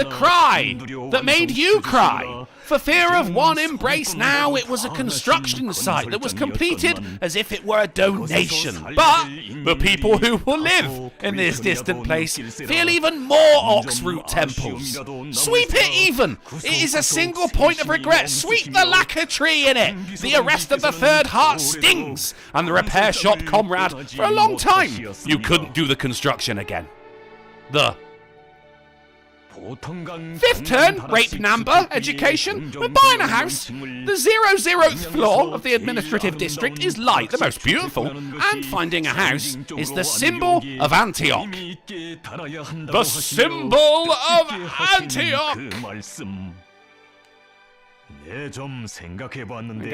cry that made you cry. For fear of one embrace now, it was a construction site that was completed as if it were a donation. But the people who will live in this distant place feel even more ox-root temples. Sweep it even. It is a single point of regret. Sweep the lacquer tree in it. The arrest of the third heart stings. And the repair shop comrade, for a long time, you couldn't do the construction again. The fifth turn, rape number, education. We're buying a house. The 0th floor of the administrative district is light, the most beautiful, and finding a house is the symbol of Antioch. The symbol of Antioch. Get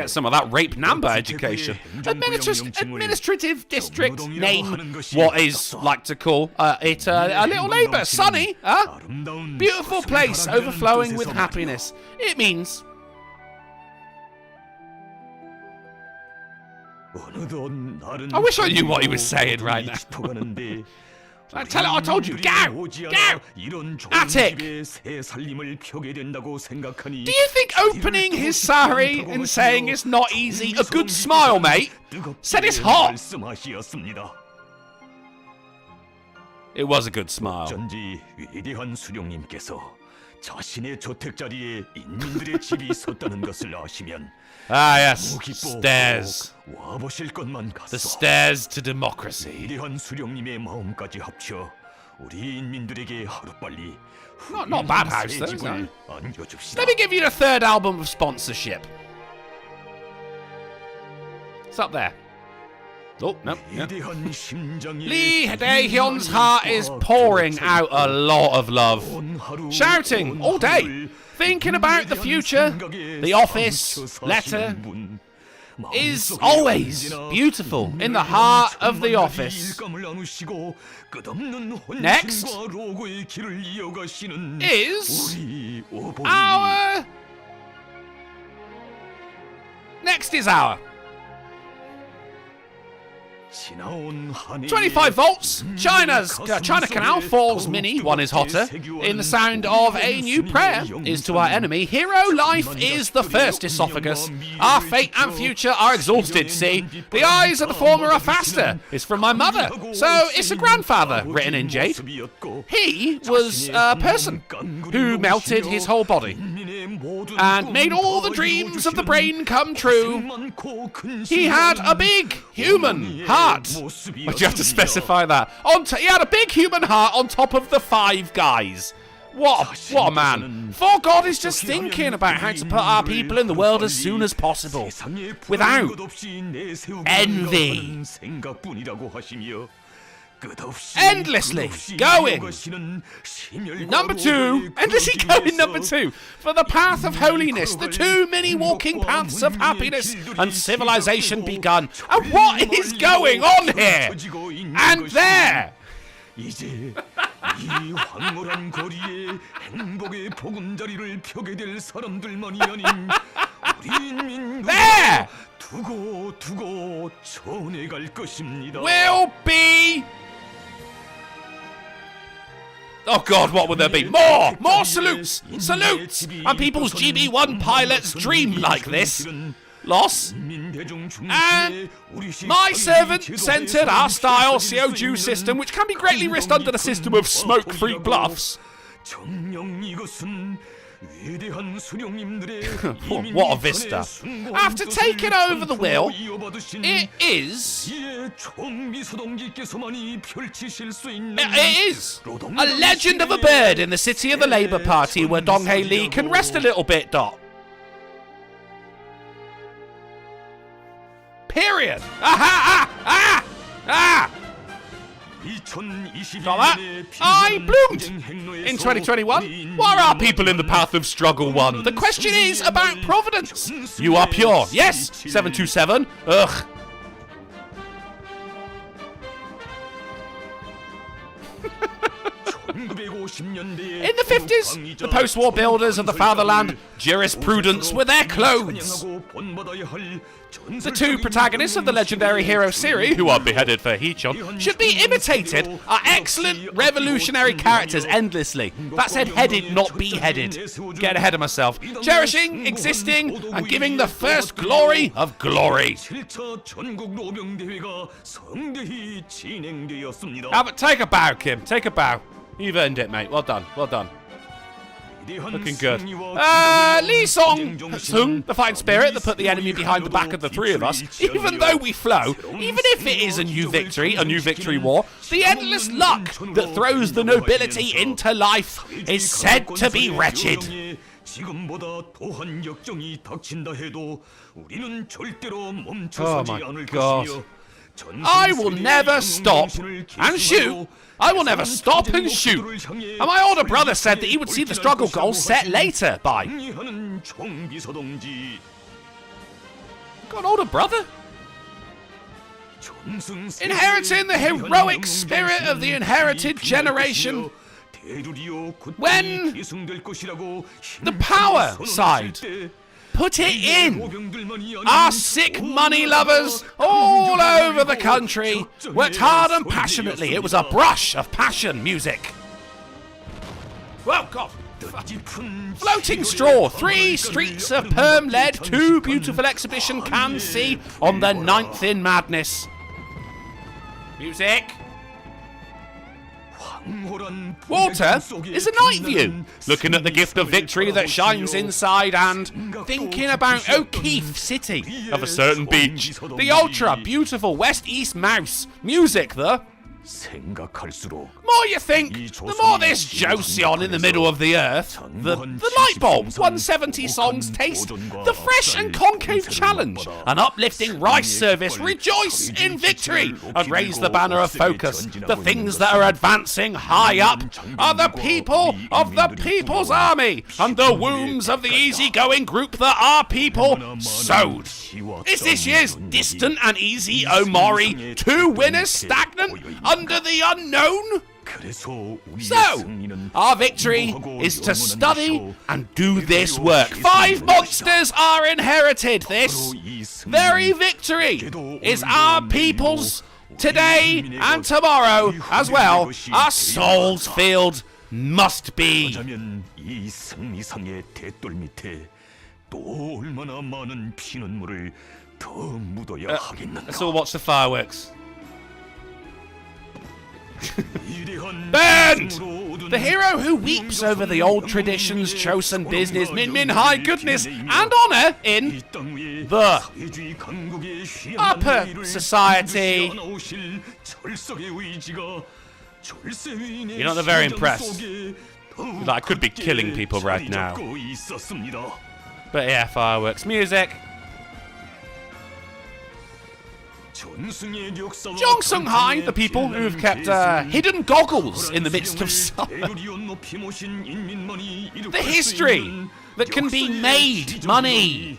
some of that rape number education. Administrative district name what is like to call it a little neighbour. Sunny, huh? Beautiful place overflowing with happiness. It means I wish I knew what he was saying right now. I told you, go! Attic! Do you think opening his sari and saying it's not easy, a good smile, mate, said it's hot? It was a good smile. Ah, yes. Stairs. The stairs to democracy. Not bad house, though, isn't it? Let me give you the third album of sponsorship. It's up there. Oh, no. Yeah. Lee Dae-hyun's heart is pouring out a lot of love. Shouting all day. Thinking about the future. The office. Letter. Is always beautiful in the heart of the office. Next is our... Next is our... 25 volts, China Canal Falls Mini, one is hotter, in the sound of a new prayer, is to our enemy. Hero life is the first esophagus. Our fate and future are exhausted, see. The eyes of the former are faster. It's from my mother, so it's a grandfather, written in jade. He was a person who melted his whole body and made all the dreams of the brain come true. He had a big human heart. Why'd you have to specify that? He had a big human heart on top of the 5 guys. What a man. For God is just thinking about how to put our people in the world as soon as possible. Without envy. Endlessly going. Number 2. Endlessly going number 2. For the path of holiness, the 2 mini walking paths of happiness and civilization begun. And what is going on here? And there. There will be... Oh God, what would there be? More salutes! Salutes! And people's GB1 pilots dream like this. Loss. And my servant-centered, our style CO2 system, which can be greatly risked under the system of smoke-free bluffs. What a vista. After taking over the wheel, it is a legend of a bird in the city of the Labour Party where Dong-hae Lee can rest a little bit, Dot. Period. Got that? I bloomed in 2021. Why are our people in the path of struggle won? The question is about providence. You are pure. Yes, 727. Ugh. In the 50s, the post-war builders of the fatherland, jurisprudence were their clothes. The two protagonists of the legendary hero series, who are beheaded for Heechon, should be imitated, are excellent revolutionary characters endlessly. That said headed, not beheaded. Get ahead of myself. Cherishing, existing, and giving the first glory of glory. Albert, take a bow, Kim. Take a bow. You've earned it, mate. Well done. Well done. Looking good. Lee Sung, the fighting spirit that put the enemy behind the back of the three of us. Even though we flow, even if it is a new victory war, the endless luck that throws the nobility into life is said to be wretched. Oh my God. I will never stop and shoot. I will never stop and shoot. And my older brother said that he would see the struggle goals set later by. Got an older brother? Inheriting the heroic spirit of the inherited generation. When the power side put it in. Our sick money lovers all over the country worked hard and passionately. It was a brush of passion music. Well, God. Floating straw, 3 streets of perm lead, 2 beautiful exhibition can see on the 9th in madness. Music. Water is a night view, looking at the gift of victory that shines inside and thinking about O'Keefe City of a certain beach. The ultra beautiful West-East mouse. Music, the more you think, the more this Joseon in the middle of the earth. The light bulb, 170 songs taste, the fresh and concave challenge, an uplifting rice service, rejoice in victory, and raise the banner of focus. The things that are advancing high up are the people of the People's Army, and the wombs of the easygoing group that our people sowed. Is this year's distant and easy Omori 2 winners stagnant under the unknown? So, our victory is to study and do this work. 5 monsters are inherited. This very victory is our people's today and tomorrow as well. Our soul's field must be. Let's all watch the fireworks. Burned! The hero who weeps over the old traditions, chosen business, min high goodness and honor in the upper society. You're not very impressed. I could be killing people right now. But yeah, fireworks. Music. Jong-sung-hai, the people who have kept hidden goggles in the midst of summer. The history that can be made money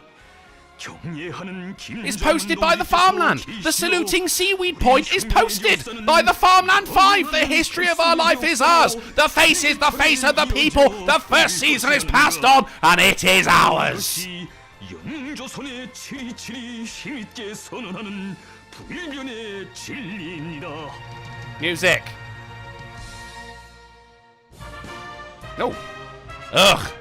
is posted by the farmland. The saluting seaweed point is posted by the farmland 5. The history of our life is ours. The face is the face of the people. The first season is passed on, and it is ours. Music. No. Ugh.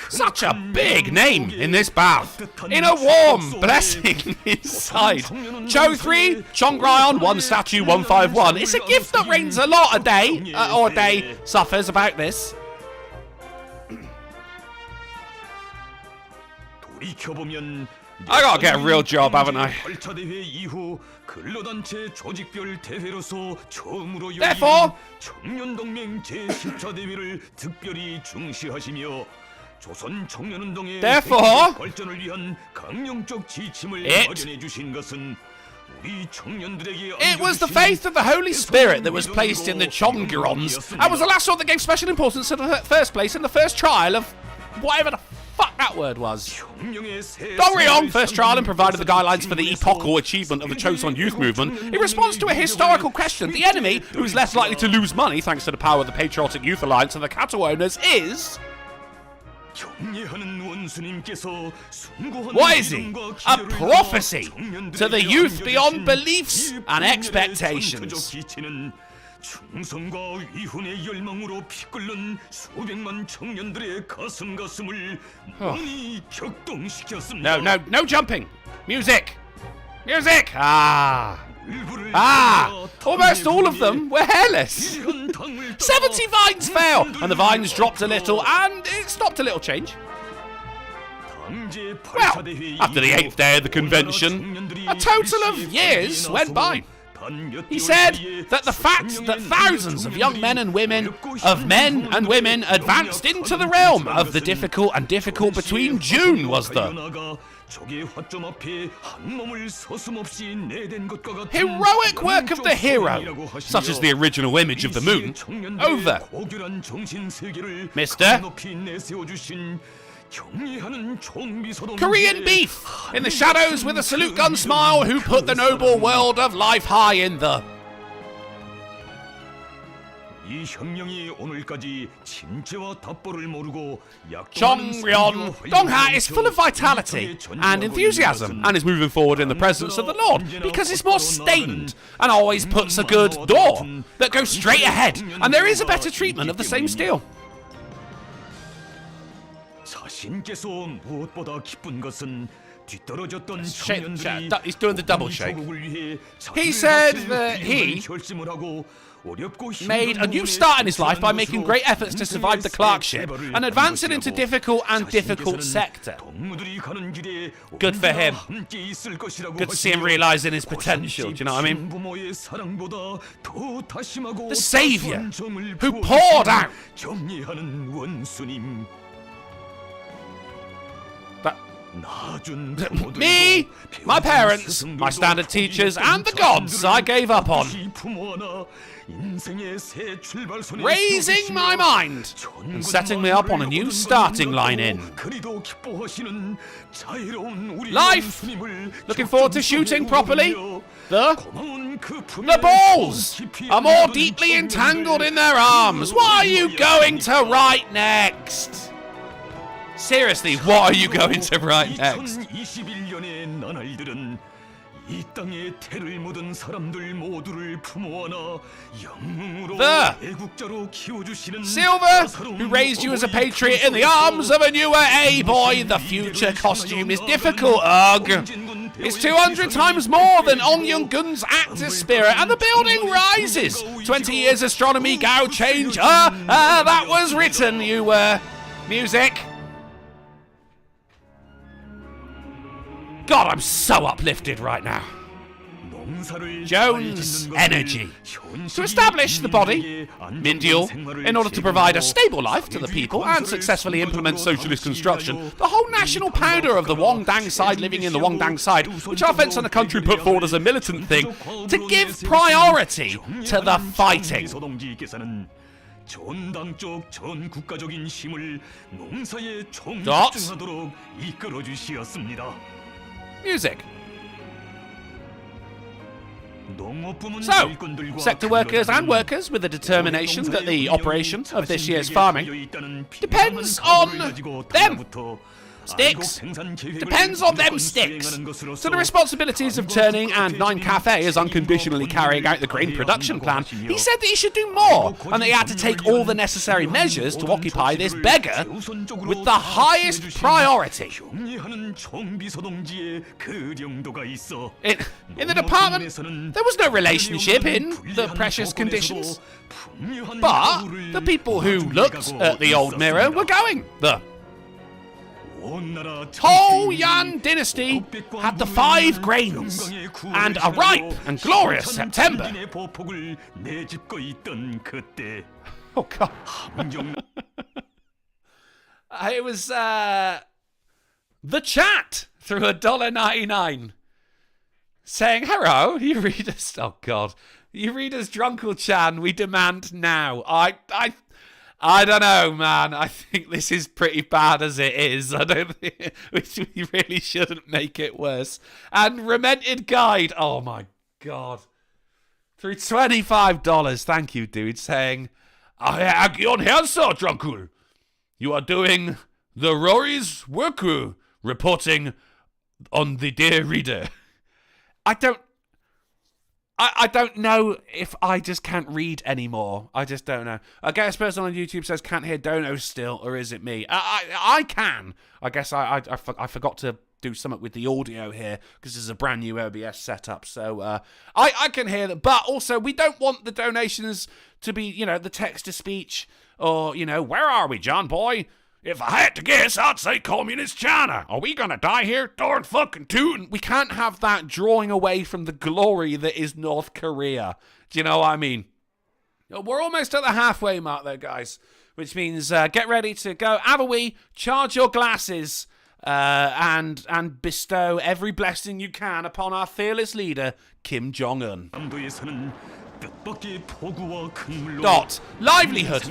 Such a big name in this bath. In a warm blessing inside. Cho 3, Chongryon 1 statue 151. It's a gift that rains a lot a day, or a day suffers about this. I gotta get a real job, haven't I? Therefore, it was the faith of the Holy Spirit that was placed in the Chongyurons and was the last one that gave special importance to the first place in the first trial of whatever the fuck that word was. Dong Dong first trial and provided the guidelines for the epochal achievement of the Chosun youth movement. In response to a historical question, the enemy, who is less likely to lose money thanks to the power of the Patriotic Youth Alliance and the cattle owners, is... What is he? A prophecy to the youth beyond beliefs and expectations. 충성과 위훈의 열망으로 피끓는 수백만 청년들의 가슴을 많이 격동시켰습니다. No jumping. Music. Almost all of them were hairless. 70 vines fell, and the vines dropped a little, and it stopped a little change. Well, after the 8th day of the convention, a total of years went by. He said that the fact that thousands of young men and women, advanced into the realm of the difficult and difficult between June was the heroic work of the hero, such as the original image of the moon, over. Mr. Korean beef in the shadows with a salute gun smile who put the noble world of life high in the... Chongryon Dongha is full of vitality and enthusiasm and is moving forward in the presence of the Lord because it's more stained and always puts a good door that goes straight ahead, and there is a better treatment of the same steel. He's doing the double shake. He said that he made a new start in his life by making great efforts to survive the clerkship and advancing into difficult sector. Good for him. Good to see him realising his potential, do you know what I mean? The saviour who poured out. Me, my parents, my standard teachers, and the gods I gave up on. Raising my mind and setting me up on a new starting line in life. Looking forward to shooting properly. The balls are more deeply entangled in their arms. What are you going to write next? Seriously, what are you going to write next? Silver, who raised you as a patriot in the arms of a newer A-boy. The future costume is difficult, ugh. It's 200 times more than Ong Young-gun's actor's spirit, and the building rises. 20 years astronomy gao change. That was written, you were. Music. God, I'm so uplifted right now. Jones energy. To establish the body, Mindyul, in order to provide a stable life to the people and successfully implement socialist construction, the whole national powder of the Wongdang side living in the Wongdang side, which our fence on the country put forward as a militant thing, to give priority to the fighting. Music. So, sector workers and workers with the determination that the operation of this year's farming depends on them. Sticks. Depends on them sticks. So the responsibilities of turning and 9 Cafe is unconditionally carrying out the grain production plan. He said that he should do more and that he had to take all the necessary measures to occupy this beggar with the highest priority. In the department, there was no relationship in the precious conditions. But the people who looked at the old mirror were going. The whole Yan dynasty had the 5 grains and a ripe and glorious September. Oh, God. It was the chat through $1.99 saying, hello, you readers. Oh, God. You readers, Drunkle Chan, we demand now. I don't know, man. I think this is pretty bad as it is. I don't think we really shouldn't make it worse. And Remented Guide. Oh, my God. Through $25. Thank you, dude. Saying, on here, sir, Drunken. You are doing the Rory's work reporting on the dear reader. I don't know if I just can't read anymore. I just don't know. I guess person on YouTube says can't hear Dono still, or is it me? I can. I guess I forgot to do something with the audio here because this is a brand new OBS setup. So I can hear them, but also we don't want the donations to be, the text to speech or, where are we, John boy? If I had to guess, I'd say Communist China. Are we gonna die here? Darn fucking tootin'. We can't have that drawing away from the glory that is North Korea. Do you know what I mean? We're almost at the halfway mark though, guys. Which means get ready to go. Have a wee, charge your glasses, and bestow every blessing you can upon our fearless leader, Kim Jong-un. Livelihood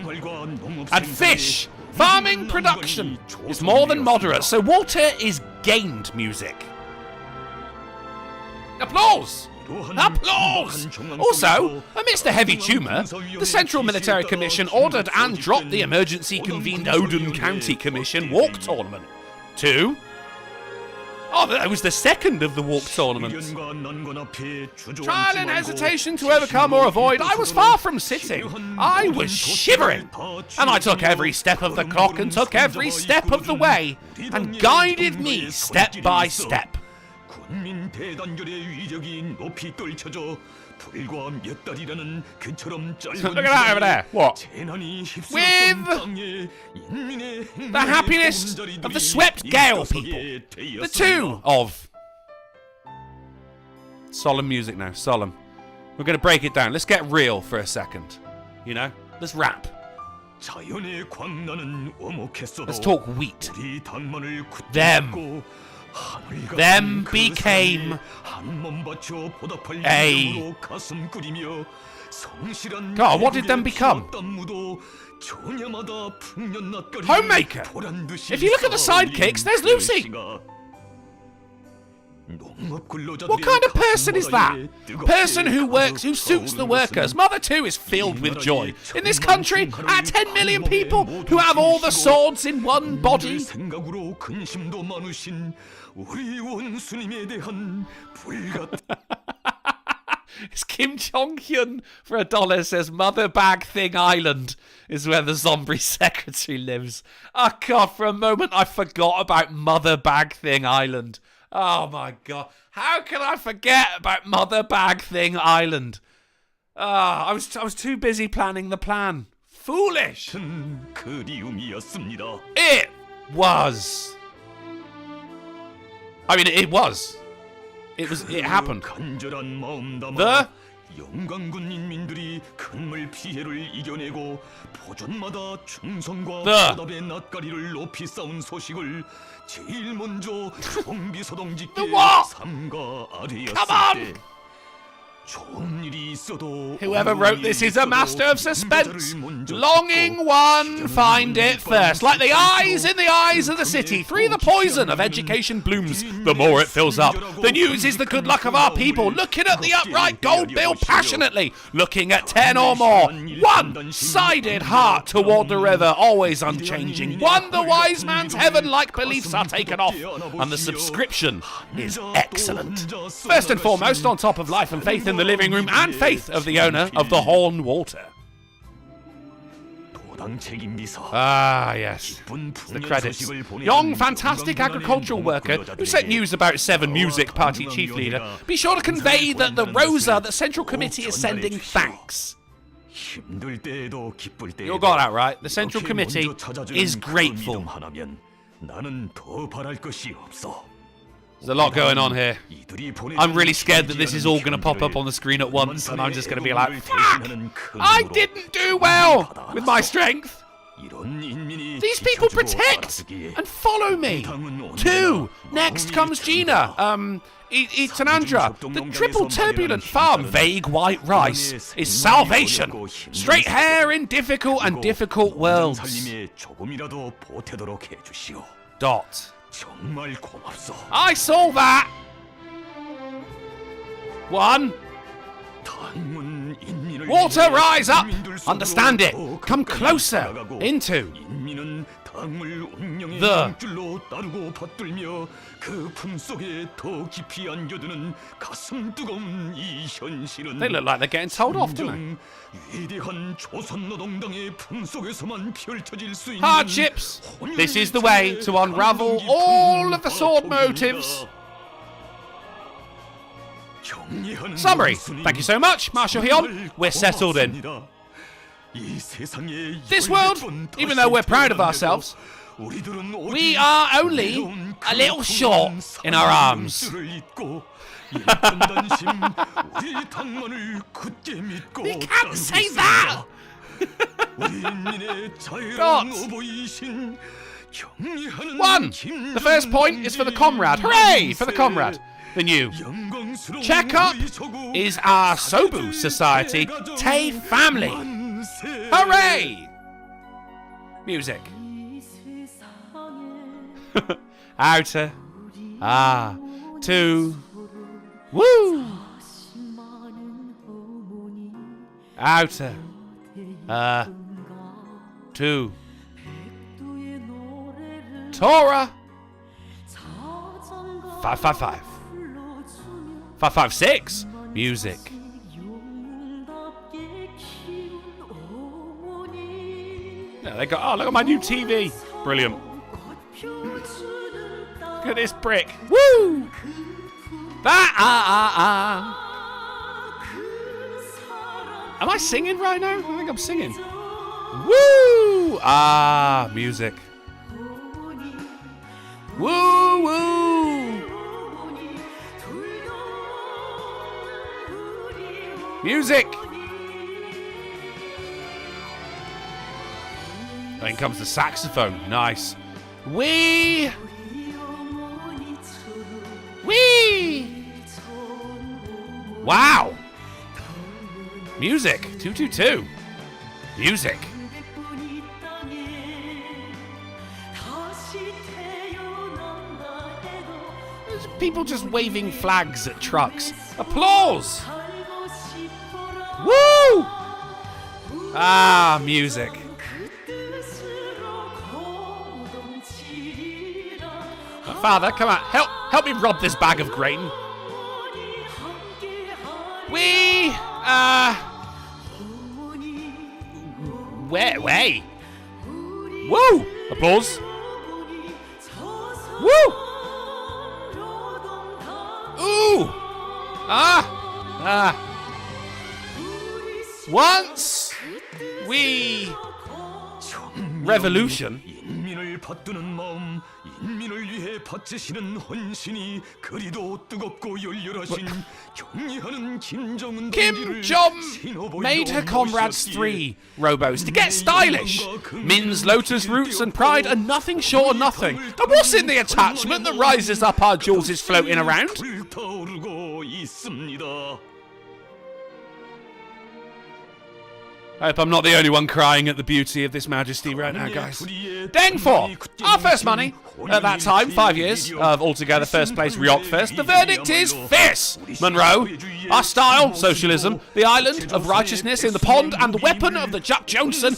and fish. Farming production is more than moderate, so water is gained music. Applause! Applause! Also, amidst a heavy tumour, the Central Military Commission ordered and dropped the emergency convened Oden County Commission walk tournament. 2. Oh, that was the second of the walk tournaments. Trial and hesitation to overcome or avoid. I was far from sitting. I was shivering. And I took every step of the clock and took every step of the way and guided me step by step. Look at that over there. What? With the happiness of the swept gale people. The 2 of... Solemn music now. Solemn. We're going to break it down. Let's get real for a second. Let's rap. Let's talk wheat. Them became a... God, what did them become? Homemaker! If you look at the sidekicks, there's Lucy! What kind of person is that? Person who works, who suits the workers. Mother 2 is filled with joy. In this country, out of 10 million people who have all the swords in one body. It's Kim Jong-un for $1 says Mother Bag Thing Island is where the zombie secretary lives. Oh God, for a moment I forgot about Mother Bag Thing Island. Oh my God. How can I forget about Mother Bag Thing Island? I was too busy planning the plan. Foolish. It was. I mean, it was. It happened. The 영광군 인민들이 큰물 피해를 이겨내고 포전마다 충성과 보답의 낯가리를 높이 쌓은 소식을 제일 먼저 총비서동직께 삼가 아뢰었을 때 Whoever wrote this is a master of suspense. Longing one, find it first. Like the eyes in the eyes of the city. 3, the poison of education blooms. The more it fills up. The news is the good luck of our people. Looking at the upright gold bill passionately. Looking at 10 or more. 1-sided heart toward the river, always unchanging. 1, the wise man's heaven-like beliefs are taken off. And the subscription is excellent. First and foremost, on top of life and faith in the living room and faith of the owner of the Horn Water. Ah, yes. The credits. Young, fantastic agricultural worker who sent news about 7 Music Party chief leader. Be sure to convey that the Rosa, the Central Committee, is sending thanks. You got that right. The Central Committee is grateful. There's a lot going on here. I'm really scared that this is all going to pop up on the screen at once, and I'm just going to be like, fuck! I didn't do well with my strength. These people protect and follow me. 2, next comes Gina. Itanandra, the triple turbulent farm, vague white rice, is salvation. Straight hair in difficult and difficult worlds. Dot. I saw that. 1. Water, rise up. Understand it. Come closer. Into. The. They look like they're getting told off, don't they? Hardships. This is the way to unravel all of the sword motives. Summary. Thank you so much, Marshal Hyun. We're settled in. This world, even though we're proud of ourselves, we are only a little short in our arms. You can't say that! God. 1. The first point is for the comrade. Hooray for the comrade. The new. Checkup is our Sobu society, Tay family. Hooray! Music. Outer. To. Woo! Outer. To. Torah. 555. 556. Music. Yeah, they got. Oh, look at my new TV. Brilliant. Look at this brick. Woo! That. Am I singing right now? I think I'm singing. Woo! Music. Woo woo! Music! Then comes the saxophone. Nice. Wee! Wow! Music. 222. Music. There's people just waving flags at trucks. Applause! Woo! Music. Father, come on, help me rob this bag of grain. Way. Woo! Applause. Woo! Ooh! Once we revolution. Kim Jong made her comrades 3 robos to get stylish. Min's lotus roots and pride are nothing short of nothing. And what's in the attachment that rises up our jawses floating around? I hope I'm not the only one crying at the beauty of this majesty right now, guys. Deng 4, our first money. At that time, 5 years of altogether first place Ryok first. The verdict is fierce. Monroe, our style, socialism, the island of righteousness in the pond, and the weapon of the Jack Johnson,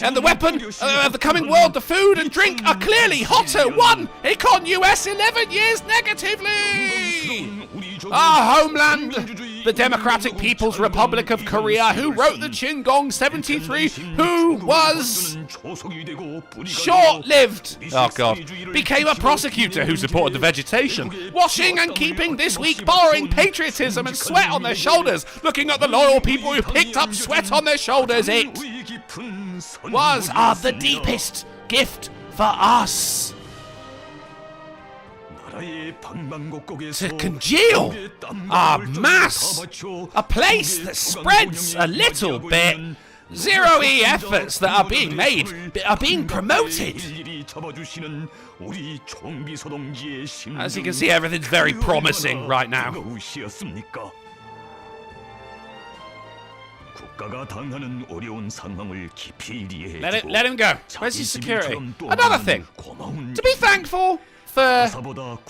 and the weapon of the coming world, the food and drink are clearly hotter. 1, Econ US 11 years negatively. Our homeland, the Democratic People's Republic of Korea, who wrote the Chingong 73, who was short-lived, oh God, became a prosecutor who supported the vegetation, washing and keeping this week, borrowing patriotism and sweat on their shoulders, looking at the loyal people who picked up sweat on their shoulders. It was the deepest gift for us. To congeal our mass, a place that spreads a little bit. Zero-E efforts that are being made are being promoted. 꼼꼼히 잡아주시는 우리 총비서 동지의 심정. As you can see, everything's very promising right now. 뜨거우시었습니까? 국가가 당하는 어려운 상황을 깊이 이해해. Let him go. Where's his security? Another thing to be thankful for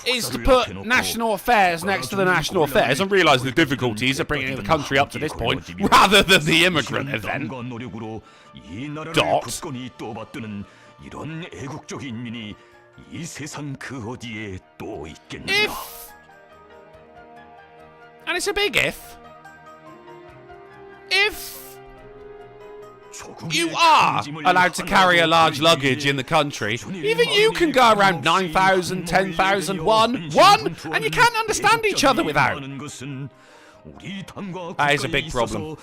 is to put national affairs next to the national affairs and realise the difficulties of bringing the country up to this point rather than the immigrant event. Dot. 이런 애국적인 민이 이 세상 그 어디에 또 있겠느냐? If, and it's a big if you are allowed to carry a large luggage in the country, even you can go around 9,000, 10,000, one, and you can't understand each other without. That is a big problem.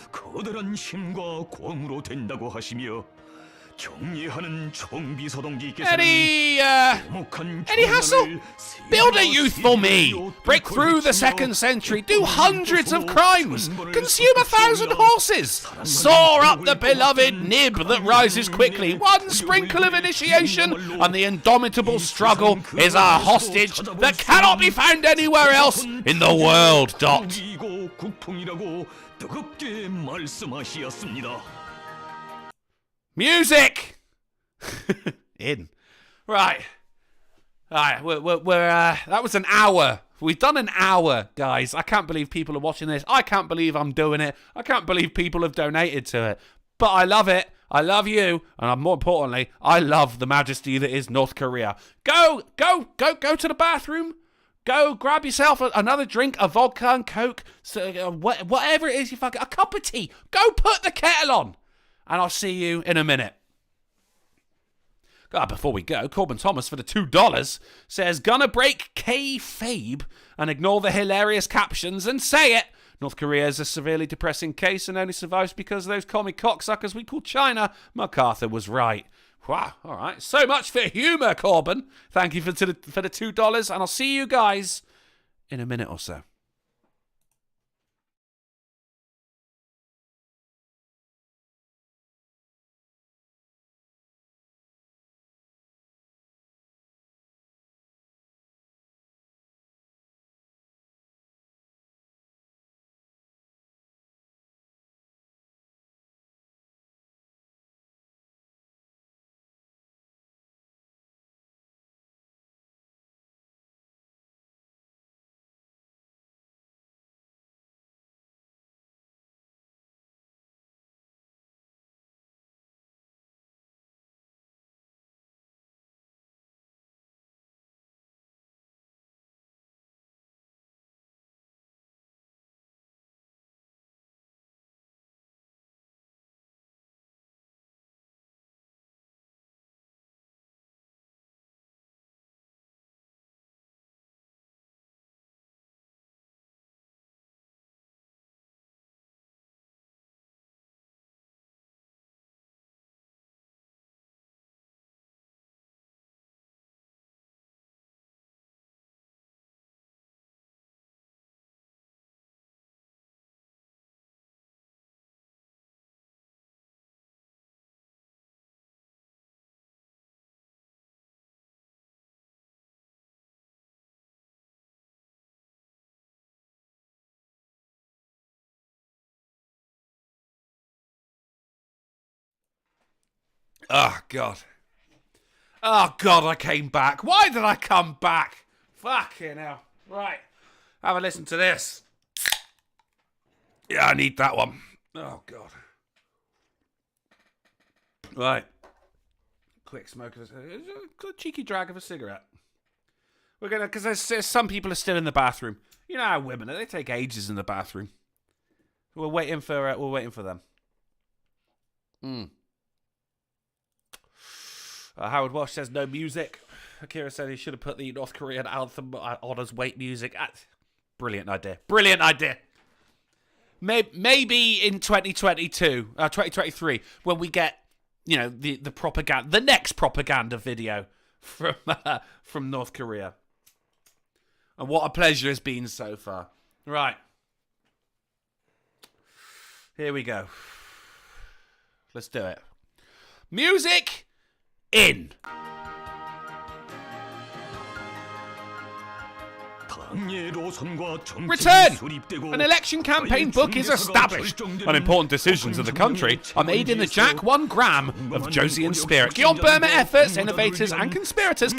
Any hassle? Build a youthful me. Break through the 2nd century. Do hundreds of crimes. Consume 1,000 horses. Soar up the beloved nib that rises quickly. One sprinkle of initiation, and the indomitable struggle is a hostage that cannot be found anywhere else in the world. Dot. Music! In. Right. Alright, that was an hour. We've done an hour, guys. I can't believe people are watching this. I can't believe I'm doing it. I can't believe people have donated to it. But I love it. I love you. And more importantly, I love the majesty that is North Korea. Go to the bathroom. Go grab yourself another drink, a vodka and Coke, whatever it is you fucking... A cup of tea. Go put the kettle on. And I'll see you in a minute. Before we go, Corbin Thomas for the $2 says, gonna break kayfabe and ignore the hilarious captions and say it. North Korea is a severely depressing case and only survives because of those commie cocksuckers we call China. MacArthur was right. Wow, all right. So much for humour, Corbin. Thank you for the $2, and I'll see you guys in a minute or so. Oh, God. Oh, God, I came back. Why did I come back? Fucking hell. Right. Have a listen to this. Yeah, I need that one. Oh, God. Right. Quick smoke of a cheeky drag of a cigarette. We're going to, because there's some people are still in the bathroom. You know how women are. They take ages in the bathroom. We're waiting for them. Howard Walsh says no music. Akira said he should have put the North Korean anthem on as wait music. Brilliant idea. Brilliant idea. Maybe in 2023, when we get, you know, the propaganda, the next propaganda video from North Korea. And what a pleasure it's been so far. Right. Here we go. Let's do it. Music in. Return! An election campaign book is established. Unimportant decisions of the country are made in the Jack 1 gram of Josian spirit. Beyond Burma efforts, innovators and conspirators,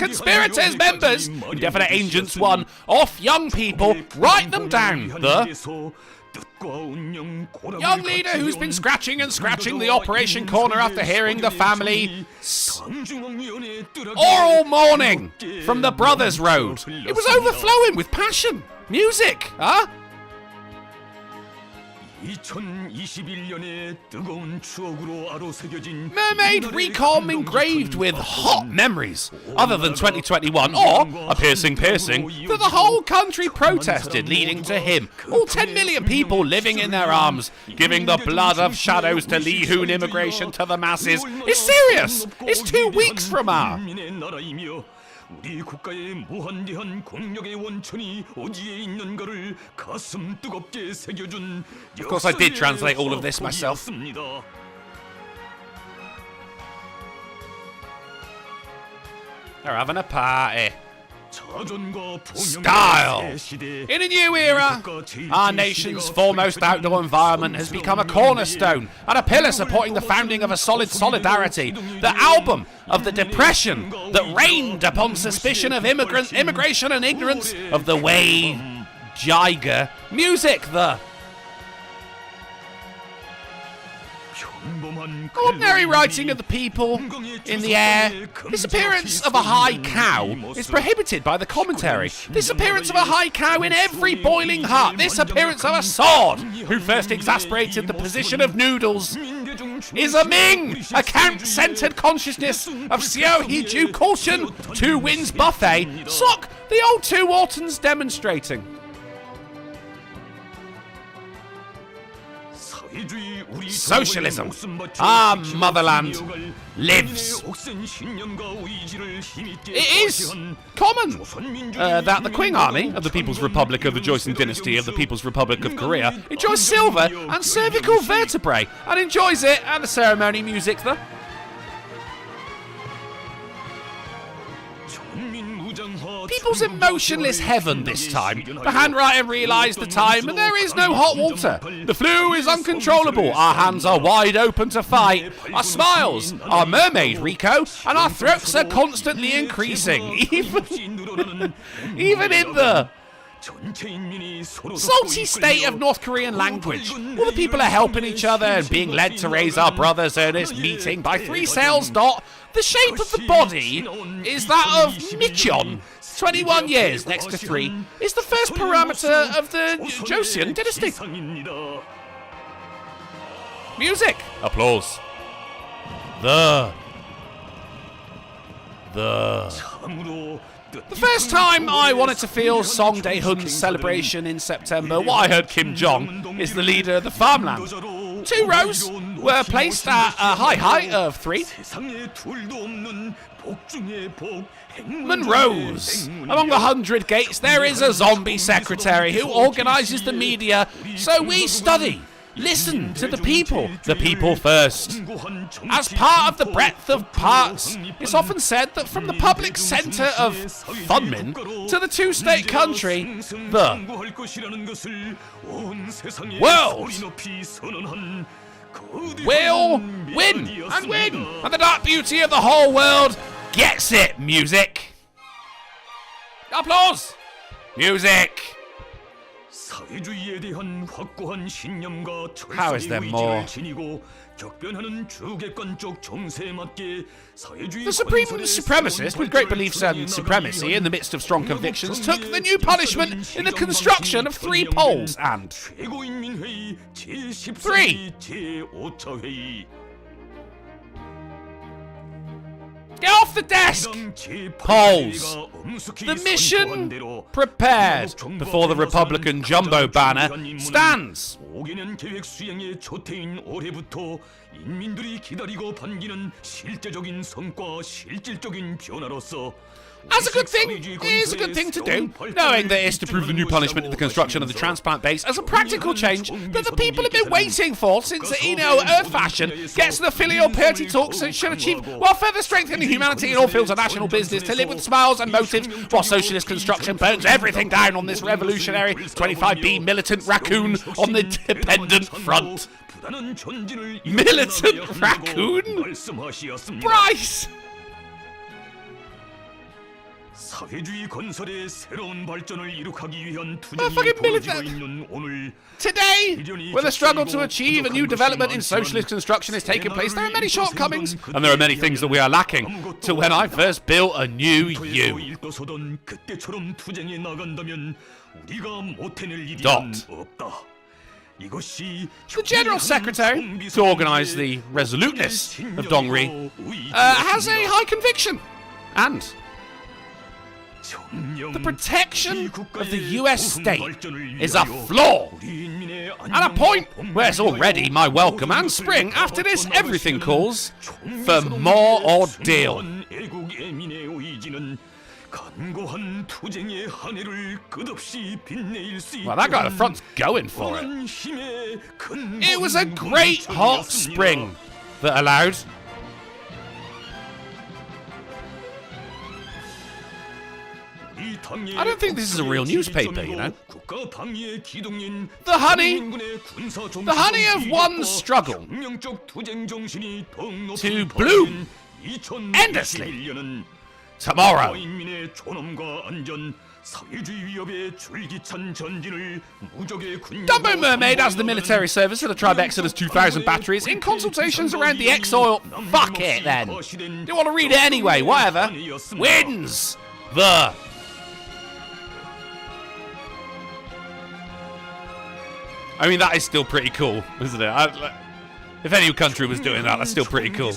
members, indefinite agents 1, off young people, write them down. The young leader who's been scratching the operation corner after hearing the family oral mourning from the Brothers Road. It was overflowing with passion. Music, huh? Mermaid recom engraved with hot memories, other than 2021, or a piercing that the whole country protested, leading to him. All 10 million people living in their arms, giving the blood of shadows to Lee Hoon immigration to the masses. It's serious! It's 2 weeks from now. 우리 국가의 무한대한 공력의 원천이 어디에 있는가를 가슴 뜨겁게 새겨준. Of course, I did translate all of this myself. They're having a party. Style! In a new era, our nation's foremost outdoor environment has become a cornerstone and a pillar supporting the founding of a solid solidarity. The album of the depression that reigned upon suspicion of immigration and ignorance of the way Jiger music, the ordinary writing of the people in the air. Disappearance of a high cow is prohibited by the commentary. Disappearance of a high cow in every boiling heart. Disappearance of a sword who first exasperated the position of noodles is a Ming, account-centered consciousness of Xiao Hiju caution, 2 wins buffet. Sock, the old 2 Ortons demonstrating. Socialism, our motherland, lives. It is common that the Qing army of the People's Republic of the Joseon Dynasty of the People's Republic of Korea enjoys silver and cervical vertebrae and enjoys it at the ceremony music. The People's emotionless heaven this time. The handwriter realised the time and there is no hot water. The flu is uncontrollable. Our hands are wide open to fight. Our smiles are mermaid, Rico, and our throats are constantly increasing. Even in the salty state of North Korean language. All the people are helping each other and being led to raise our brother's earnest meeting by 3 cells. The shape of the body is that of Michon. 21 years next to 3 is the first parameter of the Joseon Dynasty. Music. Applause. The first time I wanted to feel Song Dae-hun's celebration in September, what I heard Kim Jong is the leader of the farmland. 2 rows were placed at a high height of 3. Monroes. Among the 100 gates, there is a zombie secretary who organises the media, so we study. Listen to the people first. As part of the breadth of parts, it's often said that from the public centre of Funmin to the 2-state country, the world will win, and the dark beauty of the whole world gets it. Music. Applause. Music. How is there more? The supreme supremacist, with great beliefs and supremacy in the midst of strong convictions, took the new punishment in the construction of 3 poles and 3. Get off the desk! Poles. The mission prepared before the Republican jumbo banner stands. As a good thing, it is a good thing to do, knowing that it's to prove the new punishment in the construction of the transplant base as a practical change that the people have been waiting for since the Earth fashion gets the filial piety talks it should achieve, while further strengthening humanity in all fields of national business to live with smiles and motives, while socialist construction burns everything down on this revolutionary 25B militant raccoon on the dependent front. Militant raccoon? Bryce! 사회주의 건설의 새로운 발전을 이룩하기 위한 fucking 투쟁이 militant. 벌어지고 있는 오늘 Today, when the struggle to achieve a new development in socialist construction is taking place, there are many shortcomings, and there are many things that we are lacking, to when I first built a new you. 일도서던 그때처럼 투쟁에 나간다면 우리가 못해낼 일이 없다. The General Secretary, to organise the resoluteness of Dongri, has a high conviction, and the protection of the US state is a flaw, and a point where it's already my welcome and spring after this everything calls for more ordeal. Well, that guy at the front's going for it. It was a great hot spring that allowed I don't think this is a real newspaper, you know. The honey of one struggle to bloom endlessly tomorrow. Dumbo Mermaid has the military service for the Tribe Exodus 2000 batteries in consultations around the X-Oil. Fuck it then. Do want to read it anyway, whatever. Wins the... I mean, that is still pretty cool, isn't it? If any country was doing that, that's still pretty cool.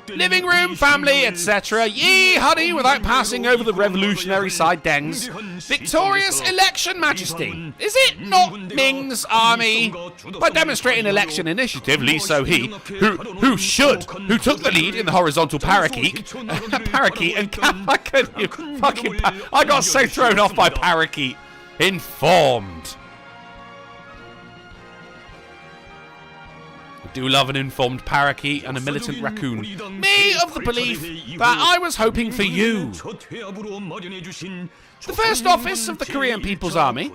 Living room, family, etc. Yee, honey, without passing over the revolutionary side dengs. Victorious election majesty. Is it not Ming's army? By demonstrating election initiative, Li So-hee, who took the lead in the horizontal parakeet, and I got so thrown off by parakeet. Informed. I do love an informed parakeet and a militant raccoon. Me of the belief that I was hoping for you. The First Office of the Korean People's Army,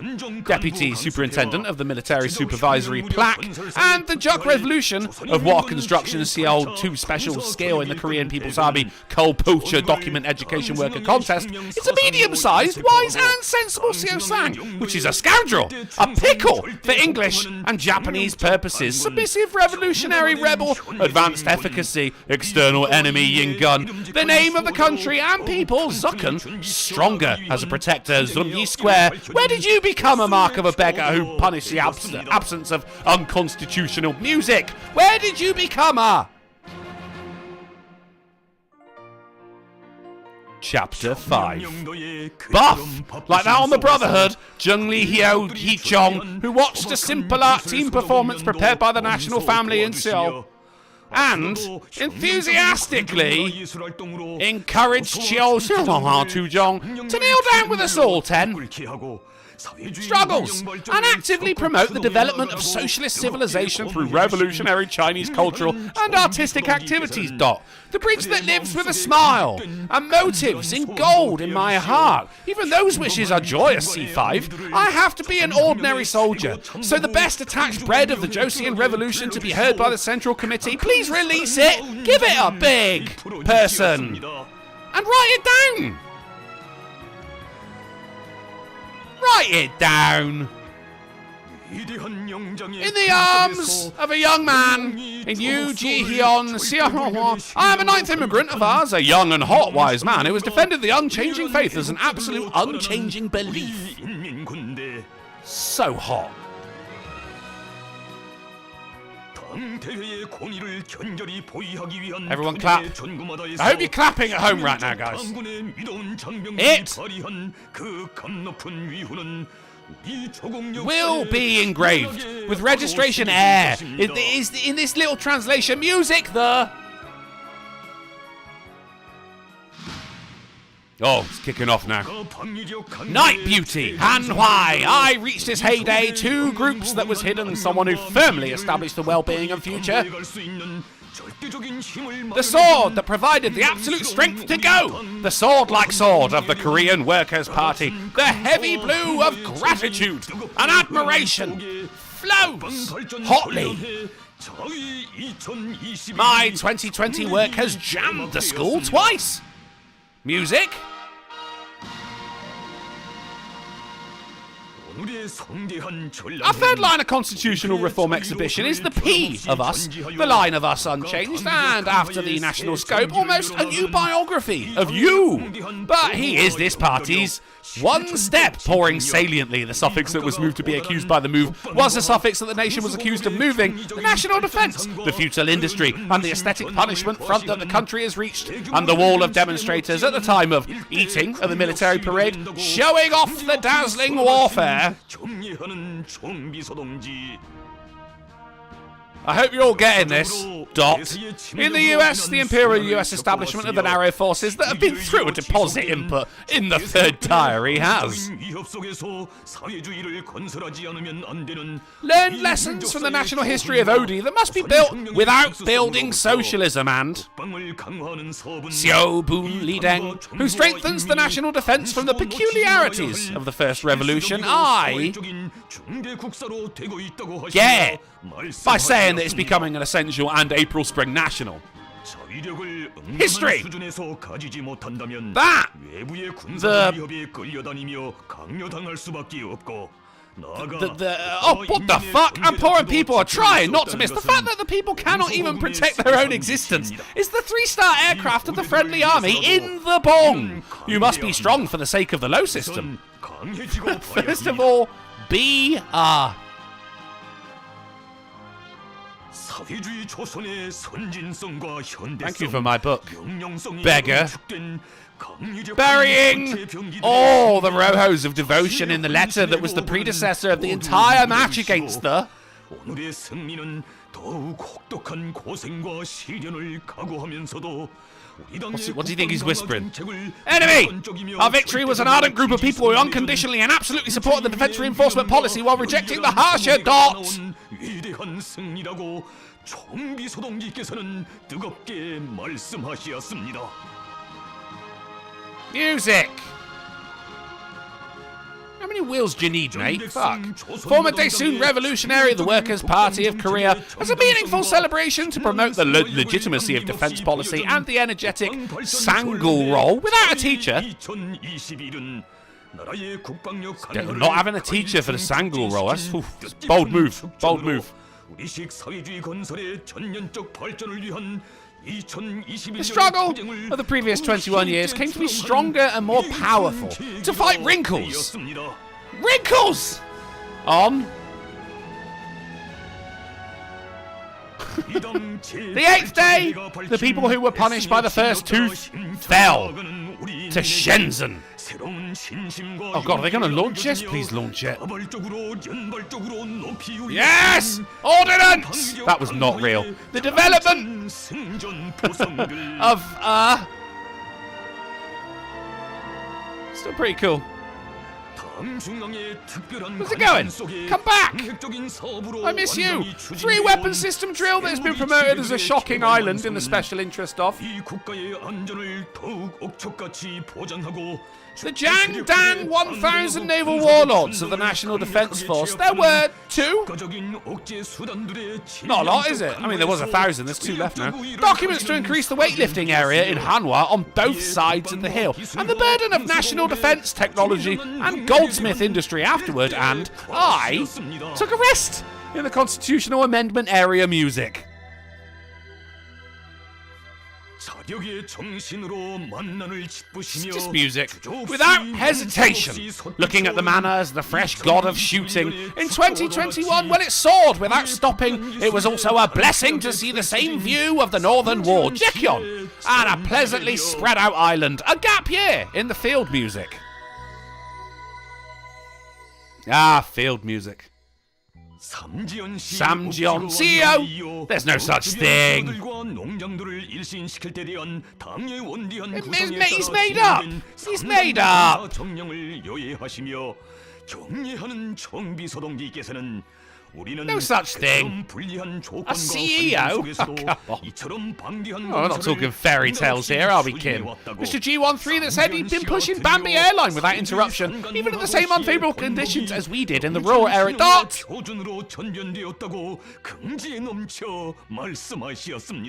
Deputy Superintendent of the Military Supervisory Plaque, and the Juk Revolution of Water Construction Seol 2 Special Skill in the Korean People's Army Coal Poacher Document Education Worker Contest is a medium-sized, wise and sensible Seo Sang, which is a scoundrel, a pickle for English and Japanese purposes, submissive revolutionary rebel, advanced efficacy, external enemy Yin Gun, the name of the country and people, Zucken, stronger as a protector, Zunyi Square. Where did you become a mark of a beggar who punished the absence of unconstitutional music? Where did you become a... Chapter 5. Buff, like that on the Brotherhood, Jung Lee Hyo Hee Chong, who watched a simple art team performance prepared by the national family in Seoul, and enthusiastically encouraged Cheo Tujong to kneel down with us all, Ten. Struggles and actively promote the development of socialist civilization through revolutionary Chinese cultural and artistic activities. The bridge that lives with a smile and motives in gold in my heart. Even those wishes are joyous, C5. I have to be an ordinary soldier, so the best attached bread of the Joseon Revolution to be heard by the Central Committee. Please release it. Give it a big person and write it down. Write it down. In the arms of a young man in Yu Ji-hyun, I am a ninth immigrant of ours, a young and hot wise man who has defended the unchanging faith as an absolute unchanging belief. So hot. Everyone clap. I hope you're clapping at home right now, guys. It will be engraved with registration air. It is in this little translation music, the Oh, it's kicking off now. Night Beauty, Han Hwai. I reached its heyday. Two groups that was hidden. Someone who firmly established the well-being and future. The sword that provided the absolute strength to go. The sword-like sword of the Korean Workers' Party. The heavy blue of gratitude and admiration flows hotly. My 2020 work has jammed the school twice. Music. Our third line of constitutional reform exhibition is the P of us, the line of us unchanged, and after the national scope, almost a new biography of you. But he is this party's one step, pouring saliently. The suffix that was moved to be accused by the move was the suffix that the nation was accused of moving. The national defence, the futile industry, and the aesthetic punishment front that the country has reached, and the wall of demonstrators at the time of eating at the military parade, showing off the dazzling warfare. I hope you're all getting this. Dot. In the US, the Imperial US establishment of the Narrow Forces that have been through a deposit input in the third diary has learned lessons from the national history of Odie that must be built without building socialism, and Seo Boon Lee Deng, who strengthens the national defence from the peculiarities of the First Revolution. I get by saying that it's becoming an essential and April-Spring national. History. That oh, what the fuck? And poor people are trying not to miss the fact that the people cannot even protect their own existence. Is the 3-star aircraft of the friendly army in the bong? You must be strong for the sake of the low system. First of all, B.R. Thank you for my book, beggar. Burying all the Rohos of devotion in the letter that was the predecessor of the entire match against the... What do you think he's whispering? Enemy! Our victory was an ardent group of people who unconditionally and absolutely supported the defence reinforcement policy while rejecting the harsher dots. Music! How many wheels do you need, mate? Fuck. Former Daesoon Revolutionary of the Workers' Party of Korea as a meaningful celebration to promote the legitimacy of defence policy and the energetic Sangul role without a teacher. Not having a teacher for the Sangul role, that's bold move, bold move. The struggle of the previous 21 years came to be stronger and more powerful to fight wrinkles. Wrinkles! On the 8th day, the people who were punished by the first tooth fell to Shenzhen. Oh god, are they going to launch this? Please launch it. Yes! Ordnance! That was not real. The development of, still pretty cool. Where's it going? Come back! I miss you! 3-weapon system drill that has been promoted as a shocking island in the special interest of the Jiangdan 1000 naval warlords of the National Defence Force. There were 2. Not a lot, is it? I mean, there was 1,000. There's 2 left now. Documents to increase the weightlifting area in Hanwha on both sides of the hill, and the burden of national defence technology and goldsmith industry afterward. And I took a rest in the constitutional amendment area music. Just music, without hesitation, looking at the manner as the fresh god of shooting. In 2021, when it soared without stopping, it was also a blessing to see the same view of the Northern War, Jekyon, and a pleasantly spread out island, a gap year in the field music. Ah, field music. Samjeon CEO? There's no such thing. He's made up. He's made up. No such thing. A CEO? Oh, come on. Oh, we're not talking fairy tales here, are we, Kim? Mr. G13 that said he'd been pushing Bambi Airline without interruption, even in the same unfavourable conditions as we did in the rural area. Dot!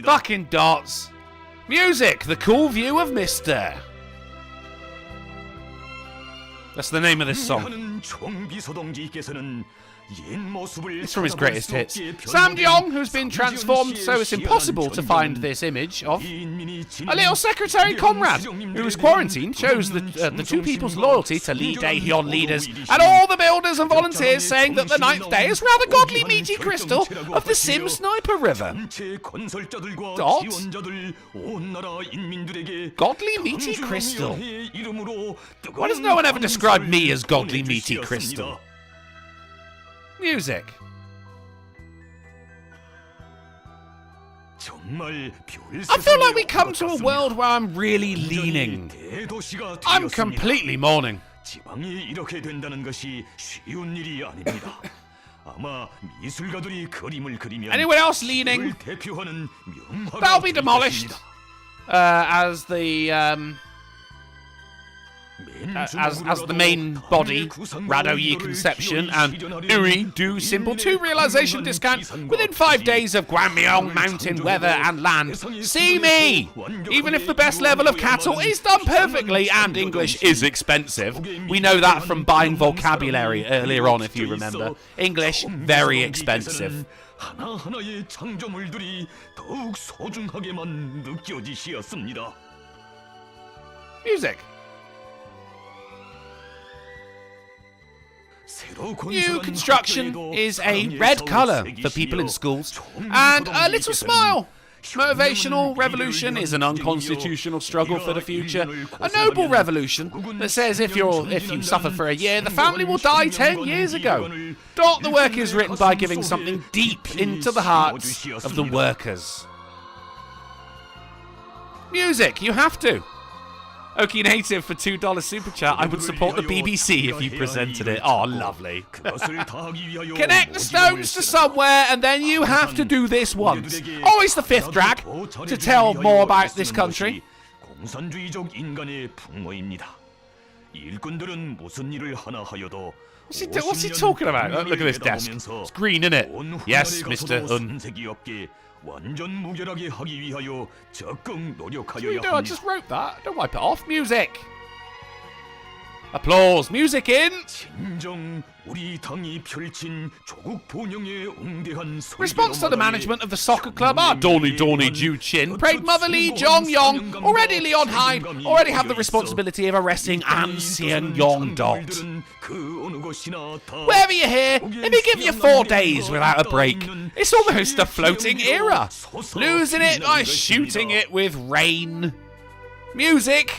Fucking dots. Music, the cool view of Mr. That's the name of this song. It's from his greatest hits. Samjeong, who's been transformed so it's impossible to find this image of. A little secretary comrade, who was quarantined, shows the two people's loyalty to Lee Dae-hyun leaders and all the builders and volunteers, saying that the ninth day is rather godly meaty crystal of the Sim Sniper River. Dot? Godly meaty crystal? Why does no one ever describe me as godly meaty crystal? Music. I feel like we come to a world where I'm really leaning. I'm completely mourning. Anyone else leaning? That'll be demolished. As the main body, Rado Yi Conception and Uri do Symbol 2 realization discount within 5 days of Gwanmyeong mountain weather and land. See me! Even if the best level of cattle is done perfectly and English is expensive. We know that from buying vocabulary earlier on, if you remember. English, very expensive. Music. New construction is a red colour for people in schools and a little smile. Motivational revolution is an unconstitutional struggle for the future. A noble revolution that says if you suffer for a year, the family will die 10 years ago. Dot, the work is written by giving something deep into the hearts of the workers. Music, you have to. Okie Native for $2 super chat. I would support the BBC if you presented it. Oh, lovely. Connect the stones to somewhere and then you have to do this once. Always the fifth drag to tell more about this country. What's he talking about? Oh, look at this desk. It's green, isn't it? Yes, Mr. Un. What do you do? I just wrote that. Don't wipe it off. Music. Applause. Music in. Response to the management of the soccer club. Donny Ju Chin prayed Mother Lee Jong Yong. Already Leon Hyde. Already have the responsibility of arresting An Seung Yong Dot. Wherever you're here, if you give you 4 days without a break, it's almost a floating era. Losing it by shooting it with rain. Music.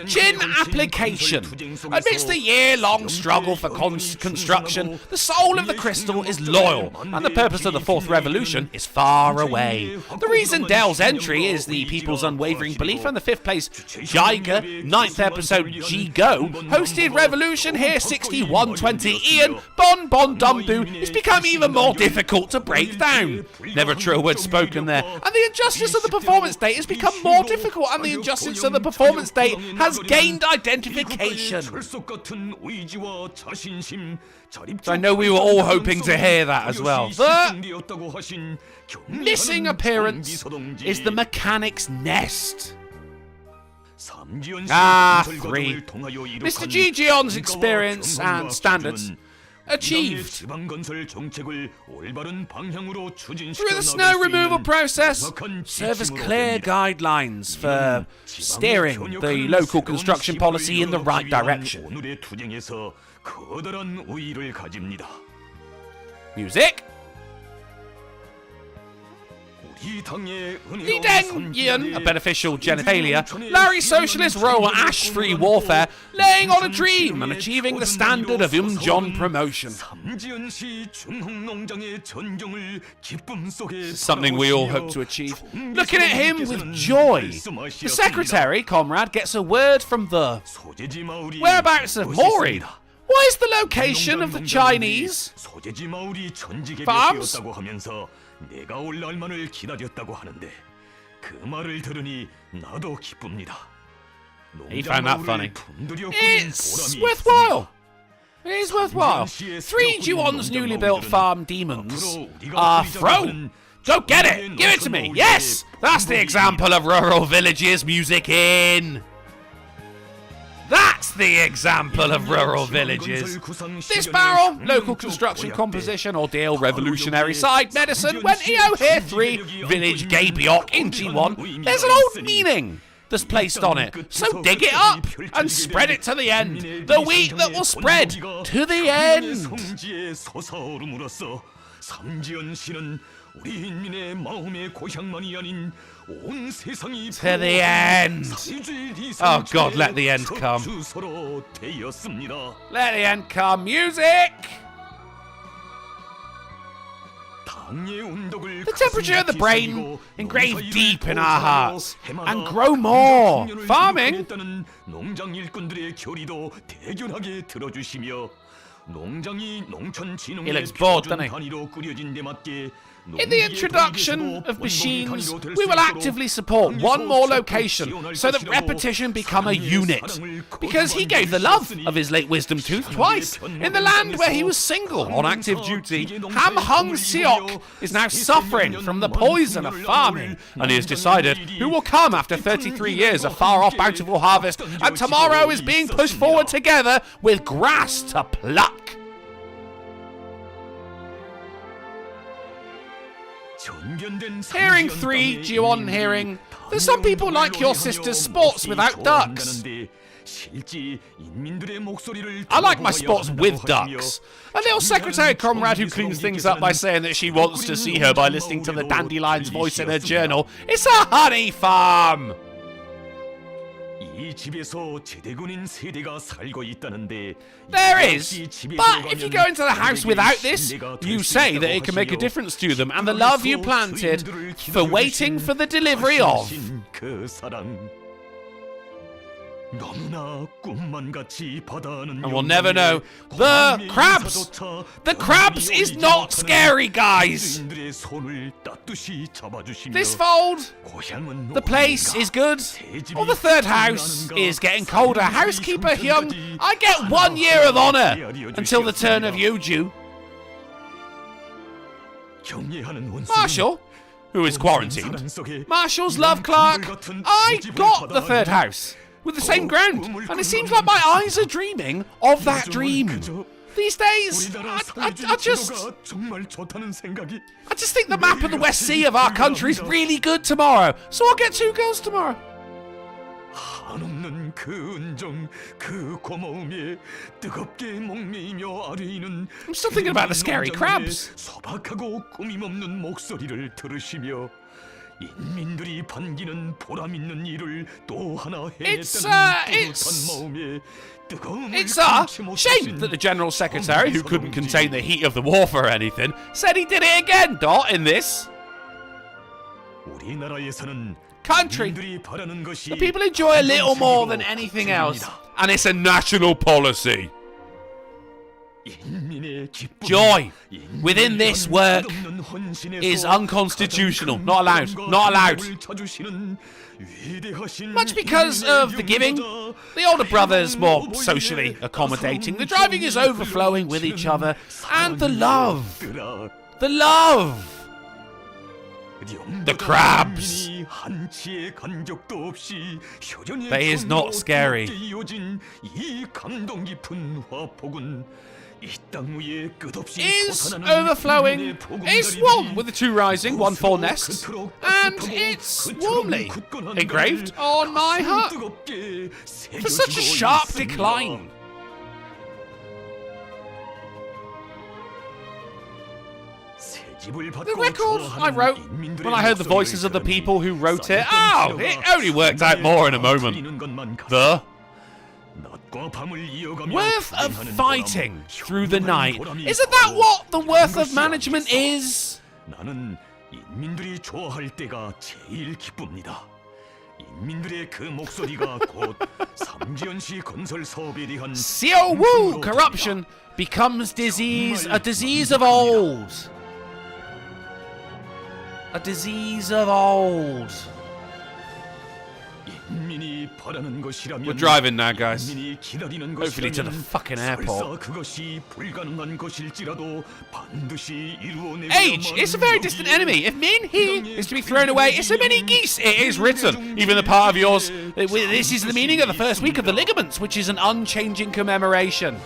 Chin application. Amidst the year-long struggle for construction, the soul of the crystal is loyal, and the purpose of the fourth revolution is far away. The reason Dell's entry is the people's unwavering belief, and the fifth place Jiga, 9th episode G-Go, hosted Revolution here 6120 Ian, Bon Dumbu, it's become even more difficult to break down. Never a true word spoken there. And the injustice of the performance date has become more difficult, and the injustice of the performance date has gained identification. So I know we were all hoping to hear that as well. The missing appearance is the mechanic's nest. 3. Mr. Ji Jeon's experience and standards achieved. Through the snow removal process, serve as clear guidelines for steering the local construction policy in the right direction. Li Deng Yin, a beneficial genitalia, Larry socialist role ash-free warfare, laying on a dream and achieving the standard of John promotion. Something we all hope to achieve. Looking at him with joy. The secretary, comrade, gets a word from the whereabouts of Maureen. What is the location of the Chinese farms? 내가 올 날만을 기다렸다고 하는데 그 말을 들으니 나도 기쁩니다. He found that funny. It's worthwhile. It is worthwhile. 3 Juwon's newly built farm demons are thrown. Go get it! Give it to me! Yes! That's the example of rural villages music in. That's the example of rural villages. This barrel, local construction composition, ordeal, revolutionary side, medicine, when EO here 3, village, gay bioc, in G1, there's an old meaning that's placed on it. So dig it up and spread it to the end. The wheat that will spread to the end. 우리 인민의 마음의 고향만이 아닌 온 세상이 to the end. Oh God, let the end come. Let the end come. Music! The temperature of the brain engraved deep in our hearts and grow more. Farming? 농장 일꾼들의 결의도 대견하게 들어주시며 농장이 농촌 진흥의 표준 단위로 꾸려진 데 맞게 In the introduction of machines, we will actively support one more location so that repetition become a unit. Because he gave the love of his late wisdom tooth twice. In the land where he was single on active duty, Ham Hung Seok is now suffering from the poison of farming. And he has decided who will come after 33 years of far-off bountiful harvest, and tomorrow is being pushed forward together with grass to pluck. Hearing 3, Jiwon hearing, there's some people like your sister's sports without ducks. I like my sports with ducks. A little secretary comrade who cleans things up by saying that she wants to see her by listening to the dandelion's voice in her journal. It's a honey farm! There is, but if you go into the house without this, you say that it can make a difference to them and the love you planted for waiting for the delivery of. And we'll never know. The crabs! The crabs is not scary, guys! This fold, the place is good. Or the third house is getting colder. Housekeeper Hyung, I get 1 year of honor until the turn of Yuju. Marshall, who is quarantined. Marshall's love Clark. I got the third house. With the same ground, and it seems like my eyes are dreaming of that dream. These days, I just think the map of the West Sea of our country is really good tomorrow, so I'll get 2 girls tomorrow. I'm still thinking about the scary crabs. It's a shame that the General Secretary, who couldn't contain the heat of the war for anything, said he did it again, in this country. The people enjoy a little more than anything else, and it's a national policy. Joy within this work is unconstitutional. Not allowed. Not allowed. Much because of the giving, the older brother's more socially accommodating, the driving is overflowing with each other, and the love. The love. The crabs. That is not scary. Is overflowing, is warm with the 2 rising, 1 fall nests, and it's warmly engraved on my heart for such a sharp decline. The record I wrote, when I heard the voices of the people who wrote it, it only worked out more in a moment. The worth of fighting through the night. Isn't that what the worth of management is? 나는 인민들이 좋아할 때가 제일 기쁩니다. 인민들의 그 목소리가 곧 삼지연시 건설 사업에 대한 Xiao corruption becomes disease, a disease of old. A disease of old. 인민이 바라는 것이라면 We're driving now, guys. 인민이 기다리는 Hopefully to the 것이라면 fucking airport. 설사 그것이 불가능한 것일지라도 반드시 Age, it's a very distant enemy. If Min He is to be thrown away, it's a mini geese. It is written. Even the part of yours. This is the meaning of the first week of the ligaments, which is an unchanging commemoration.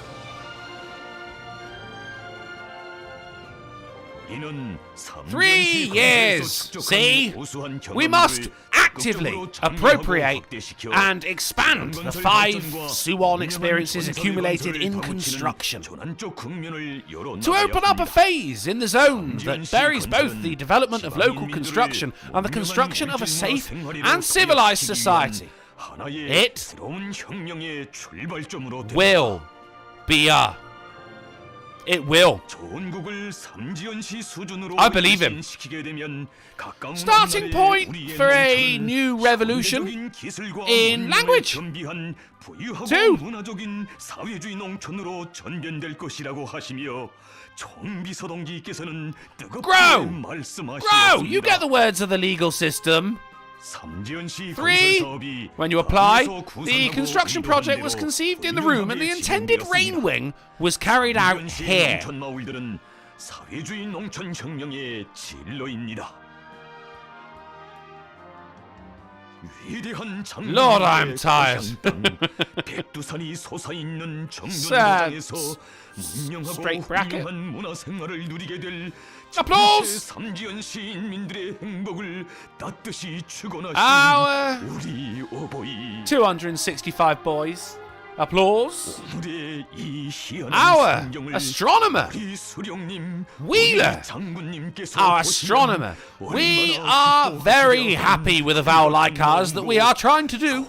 3 years. See? We must actively appropriate and expand the 5 Suwon experiences accumulated in construction. To open up a phase in the zone that buries both the development of local construction and the construction of a safe and civilized society. It will be a... It will. I believe him. Starting point for a new revolution in language. 2. Grow! Grow! You get the words of the legal system. 3. When you apply, the construction project was conceived in the room and the intended rain wing was carried out here. Lord, I'm tired. Sad. Straight bracket. Applause! Our 265 boys. Applause. Our astronomer. Wheeler. Our astronomer. We are very happy with a vow like ours that we are trying to do.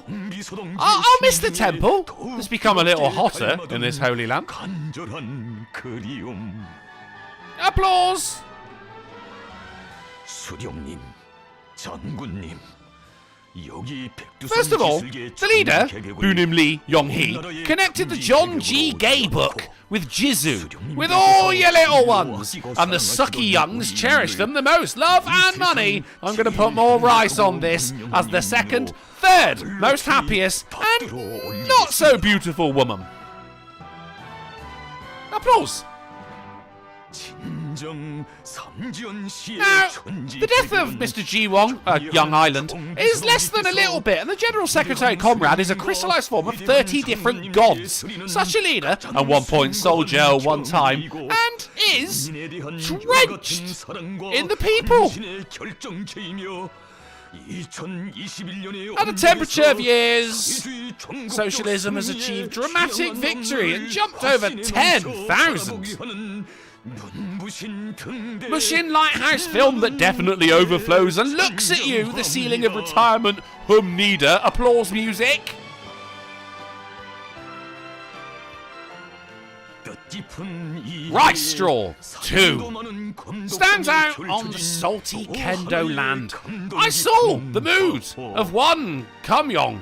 I'll miss the temple. It's become a little hotter in this holy land. Applause. 수령님, 장군님. First of all, the leader, Bunim Lee Yong-hee, connected the John G. Gay book with Jizu, with all your little ones, and the sucky youngs cherish them the most. Love and money. I'm going to put more rice on this as the second, third most happiest, and not so beautiful woman. Applause. Now, the death of Mr. Ji-won, Young Island, is less than a little bit, and the General Secretary Comrade is a crystallized form of 30 different gods. Such a leader, a one-point soldier one time, and is drenched in the people. At a temperature of years, socialism has achieved dramatic victory and jumped over 10,000. Mushin Lighthouse film that definitely overflows and looks at you, the ceiling of retirement, hum nida, applause music. Rice straw, 2. Stands out on the salty Kendo land. I saw the mood of one Kumyong.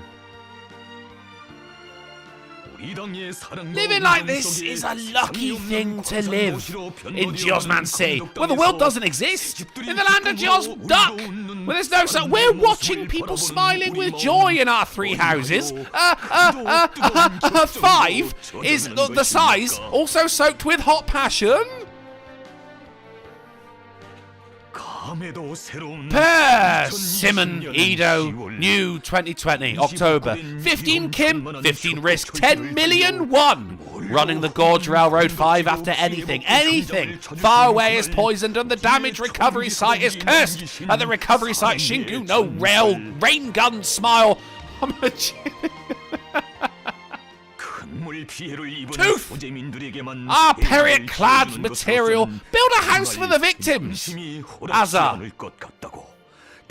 Living like this is a lucky thing to live. In Geosmancy, where the world doesn't exist. In the land of Geos Duck, where there's no sun. We're watching people smiling with joy in our 3 houses. 5 is the size, also soaked with hot passion. Simon Edo, new 2020, October. 15 Kim, 15 Risk, 10 million won. Running the Gorge Railroad 5 after anything. Anything far away is poisoned and the damaged recovery site is cursed. At the recovery site, Shinku, no rain gun smile. Tooth! Our period-clad material. Build a house for the victims. Azar.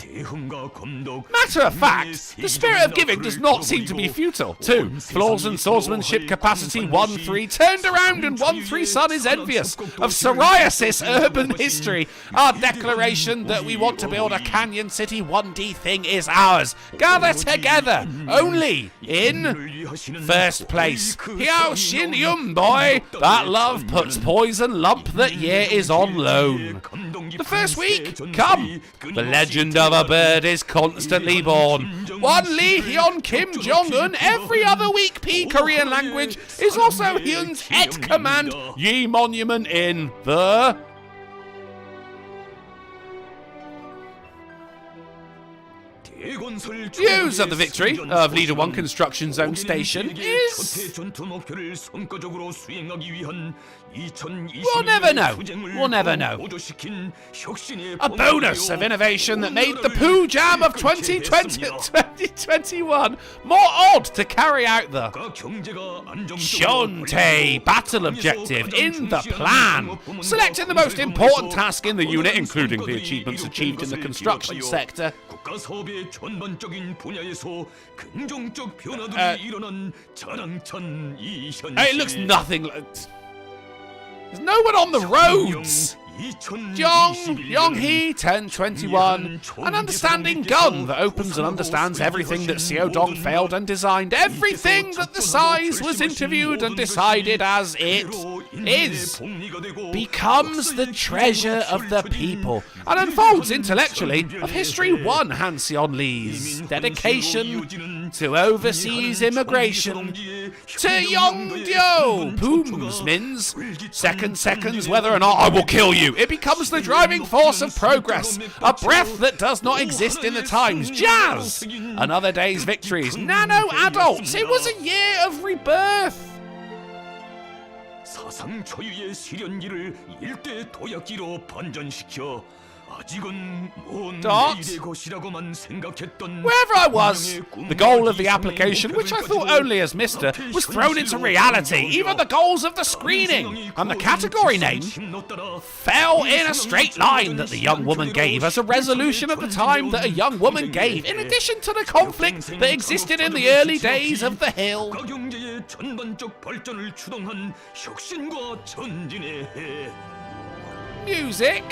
Matter of fact, the spirit of giving does not seem to be futile. 2. Flaws and swordsmanship capacity 1-3 turned around and 1-3 son is envious of psoriasis urban history. Our declaration that we want to build a Canyon City 1D thing is ours. Gather together only in first place. Hiao Shin Yum boy. That love puts poison lump that year is on loan. The first week, come. The legend of a bird is constantly born. One Lee Hyun Kim Jong-un every other week P Korean language is also Hyun's et command Yi monument in the views of the victory of Leader 1 Construction Zone Station is... We'll never know. We'll never know. A bonus of innovation that made the Poo Jam of 2021 more odd to carry out the Shonte battle objective in the plan. Selecting the most important task in the unit, including the achievements achieved in the construction sector. It looks nothing like... There's no one on the roads! Yong-hee 1021, an understanding gun that opens and understands everything that Seodong failed and designed, everything that the size was interviewed and decided as it is, becomes the treasure of the people, and unfolds intellectually of History 1 Han Seon Lee's dedication to overseas immigration, to Yongdyo Poomsmin's seconds whether or not I will kill you. It becomes the driving force of progress, a breath that does not exist in the times. Jazz! Another day's victories. Nano adults. It was a year of rebirth. Wherever I was, the goal of the application, which I thought only as Mr., was thrown into reality. Even the goals of the screening and the category name fell in a straight line that the young woman gave as a resolution of the time that a young woman gave, in addition to the conflict that existed in the early days of the Hill. Music.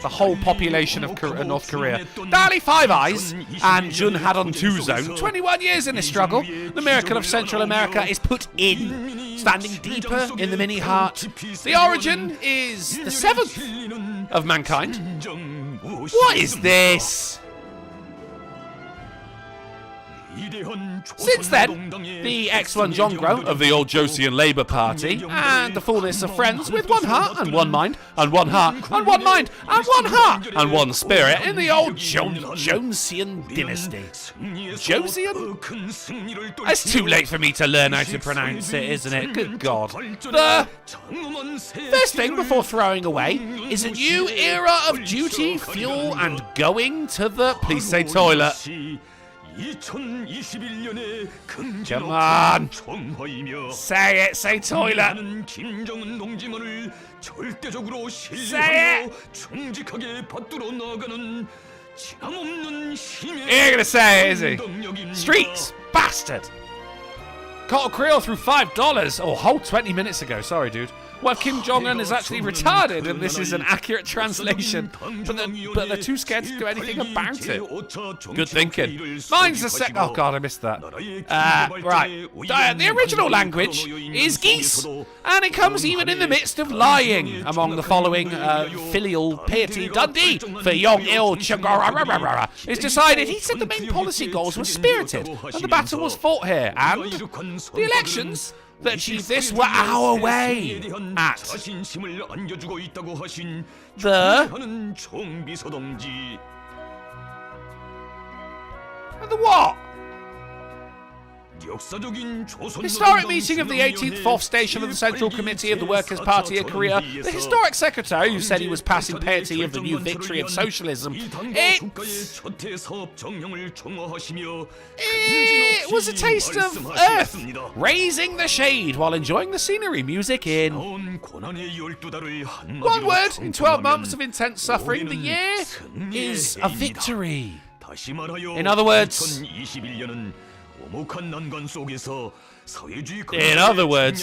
The whole population of North Korea. Dali Five Eyes and Jun Hadon 2 Zone. 21 years in this struggle. The miracle of Central America is put in, standing deeper in the mini heart. The origin is the 7th of mankind. What is this? Since then, the X1 Jongro of the old Josian Labour Party and the fullness of friends with one heart and one mind and one heart and one mind and one heart and one spirit in the old Josian dynasty. Josian? It's too late for me to learn how to pronounce it, isn't it? Good God. The first thing before throwing away is a new era of duty, fuel and going to the, please say toilet. Come on! Say it, say toilet! Say it! He ain't gonna say it, is he? Streets! Bastard! Caught a Creel through $5. Oh, whole 20 minutes ago. Sorry, dude. What if Kim Jong-un is actually retarded and this is an accurate translation, but they're too scared to do anything about it? Good thinking. Mine's the oh god, I missed that. Right. The original language is geese, and it comes even in the midst of lying. Among the following filial piety, Dundee for Yong-il Chagara is decided. He said the main policy goals were spirited, and the battle was fought here, and the elections that achieved this were our way at the what? Historic meeting of the 18th Fourth Station of the Central Committee of the Workers' Party of Korea. The historic secretary, who said he was passing piety of the new victory of socialism. It was a taste of Earth, raising the shade while enjoying the scenery. Music in. One word, in 12 months of intense suffering, the year is a victory. In other words,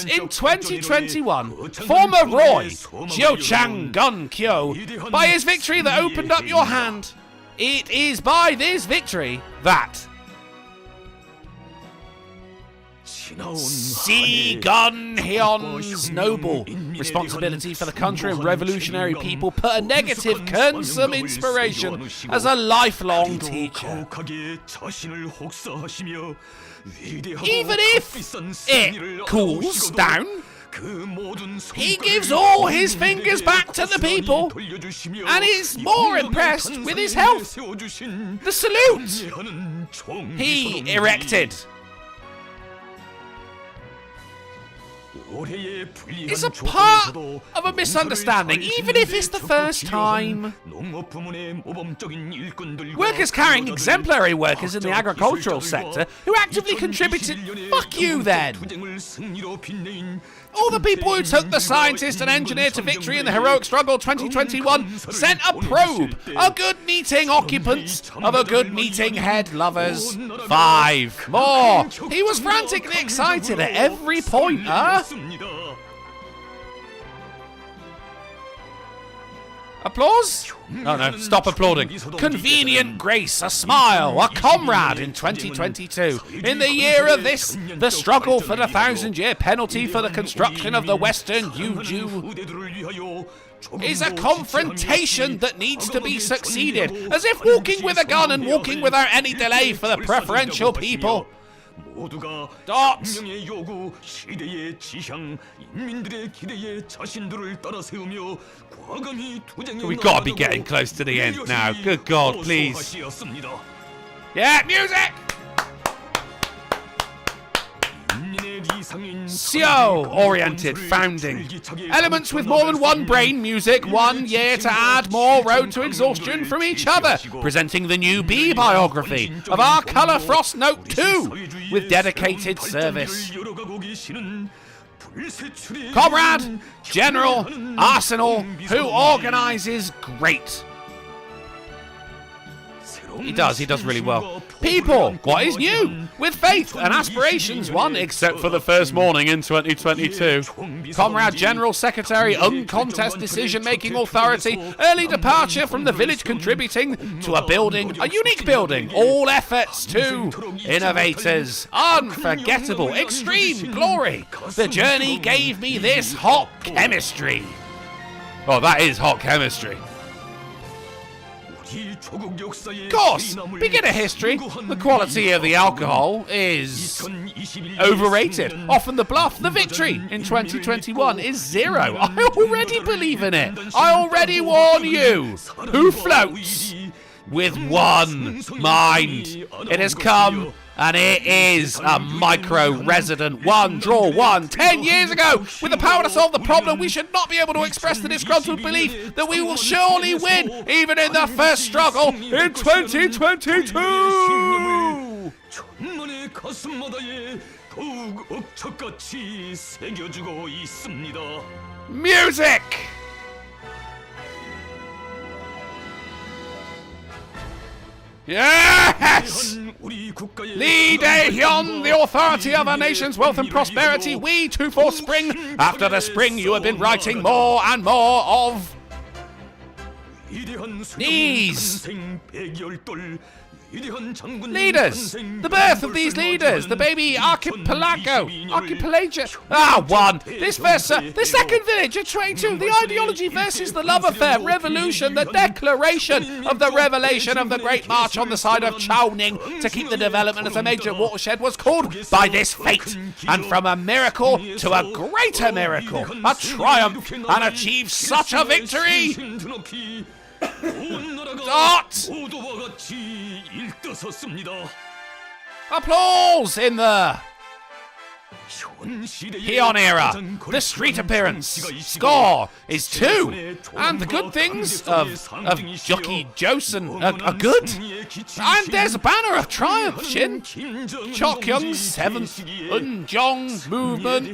in 2021, former Roy, Jiochang Gun Kyo, by his victory that opened up your hand, it is by this victory that Si-gun Hyun's noble responsibility for the country and revolutionary people put a negative kernel some inspiration as a lifelong teacher. Even if it cools down, he gives all his fingers back to the people and is more impressed with his health. The salute he erected is a part of a misunderstanding, even if it's the first time. Workers carrying exemplary workers in the agricultural sector who actively contributed. Fuck you then. All the people who took the scientist and engineer to victory in the heroic struggle 2021 sent a probe. A good meeting, occupants of a good meeting, head lovers. 5 more. He was frantically excited at every point, Applause? Oh no, stop applauding. Convenient grace, a smile, a comrade in 2022. In the year of this, the struggle for the 1,000-year penalty for the construction of the Western Yuju is a confrontation that needs to be succeeded, as if walking with a gun and walking without any delay for the preferential people. Dot. We gotta be getting close to the end now. Good God, please. Yeah, music! Seo-oriented founding. Elements with more than one brain, music, 1 year to add more road to exhaustion from each other. Presenting the new B biography of our Colour Frost Note 2 with dedicated service. Comrade, General, Arsenal, who organises great. He does really well. People, what is new? With faith and aspirations, one, except for the first morning in 2022. Comrade, General, Secretary, uncontest decision-making authority, early departure from the village contributing to a building, a unique building, all efforts to innovators, unforgettable, extreme glory. The journey gave me this hot chemistry. Oh, that is hot chemistry. Of course, beginner history, the quality of the alcohol is overrated. Often the bluff, the victory in 2021 is 0. I already believe in it. I already warn you. Who floats with one mind? It has come. And it is a micro-resident 1, draw 1, 10 years ago. With the power to solve the problem, we should not be able to express the disgruntled belief that we will surely win, even in the first struggle in 2022. Music! Yes! Lee Dae-hyun, the authority of our nation's wealth and prosperity, we too for spring. After the spring you have been writing more and more of these leaders. The birth of these leaders. The baby archipelago. One. This verse, the second village of 22. The ideology versus the love affair. Revolution. The declaration of the revelation of the Great March on the side of Chowning to keep the development as a major watershed was called by this fate. And from a miracle to a greater miracle. A triumph. And achieve such a victory. Dot! Applause in the Peon era. The street appearance. Score is 2. And the good things of Jockey Joseon are good. And there's a banner of triumph, Shin. Chokyoung's 7th Unjong movement.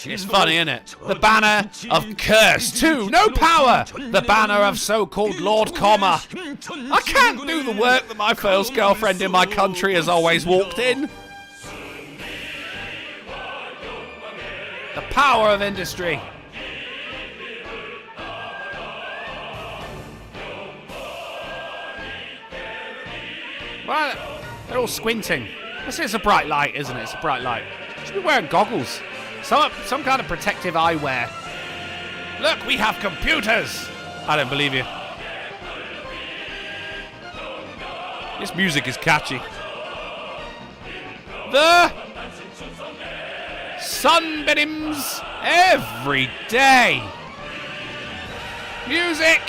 It's funny, isn't it? The banner of curse, 2. No power. The banner of so-called Lord Comma. I can't do the work that my first girlfriend in my country has always walked in. The power of industry. Well, they're all squinting. It's a bright light, isn't it? It's a bright light. Should be wearing goggles. Some kind of protective eyewear. Look, we have computers. I don't believe you. This music is catchy. The sunbeams every day. Music.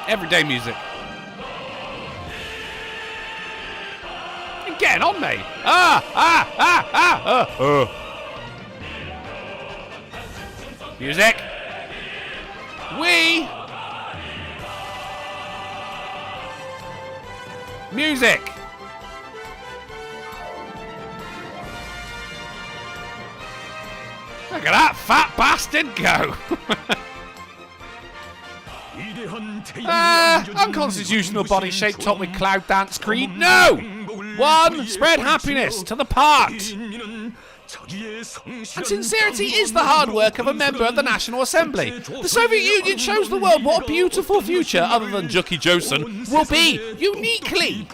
Everyday music. You're getting on me. Music. Music. Look at that fat bastard go. Unconstitutional body shape topped with cloud dance creed. No! 1. Spread happiness to the part. And sincerity is the hard work of a member of the National Assembly. The Soviet Union shows the world what a beautiful future, other than Jockey Joseon, will be uniquely.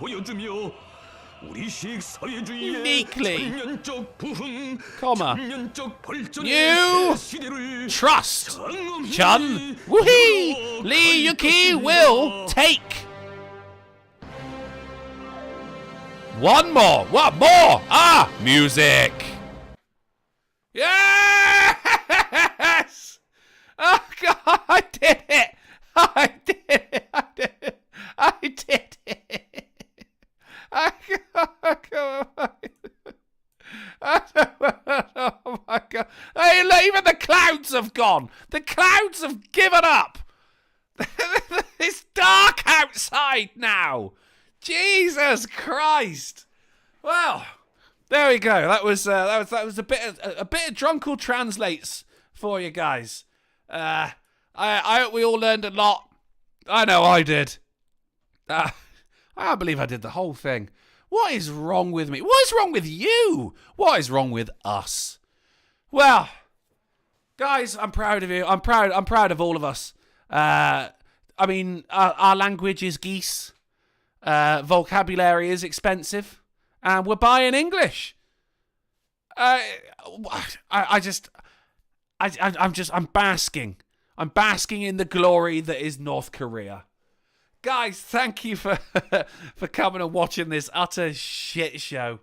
Comma. You trust Chun Woohee Lee Yuki will take. One more. What more? Music. Yes! Oh God, I did it! I did it! I did it! I did it! Oh my God. Hey, look, even the clouds have gone. The clouds have given up. It's dark outside now. Jesus Christ. Well, there we go. That was a bit of Drunkle translates for you guys. I hope we all learned a lot. I know I did. I can't believe I did the whole thing. What is wrong with me? What is wrong with you? What is wrong with us? Well, guys, I'm proud of you. I'm proud of all of us. I mean, our language is geese. Vocabulary is expensive. And we're buying English. I'm basking. I'm basking in the glory that is North Korea. Guys, thank you for coming and watching this utter shit show.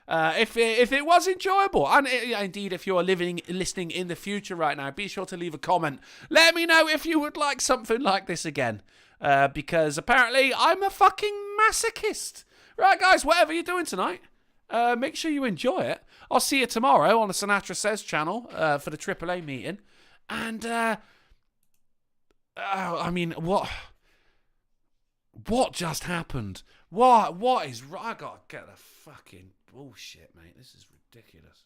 If it was enjoyable, and indeed if you're listening in the future right now, be sure to leave a comment. Let me know if you would like something like this again. Because apparently I'm a fucking masochist. Right, guys, whatever you're doing tonight, make sure you enjoy it. I'll see you tomorrow on the Sinatra Says channel for the AAA meeting. And, I mean, what just happened? What is... I gotta get the fucking bullshit, mate. This is ridiculous.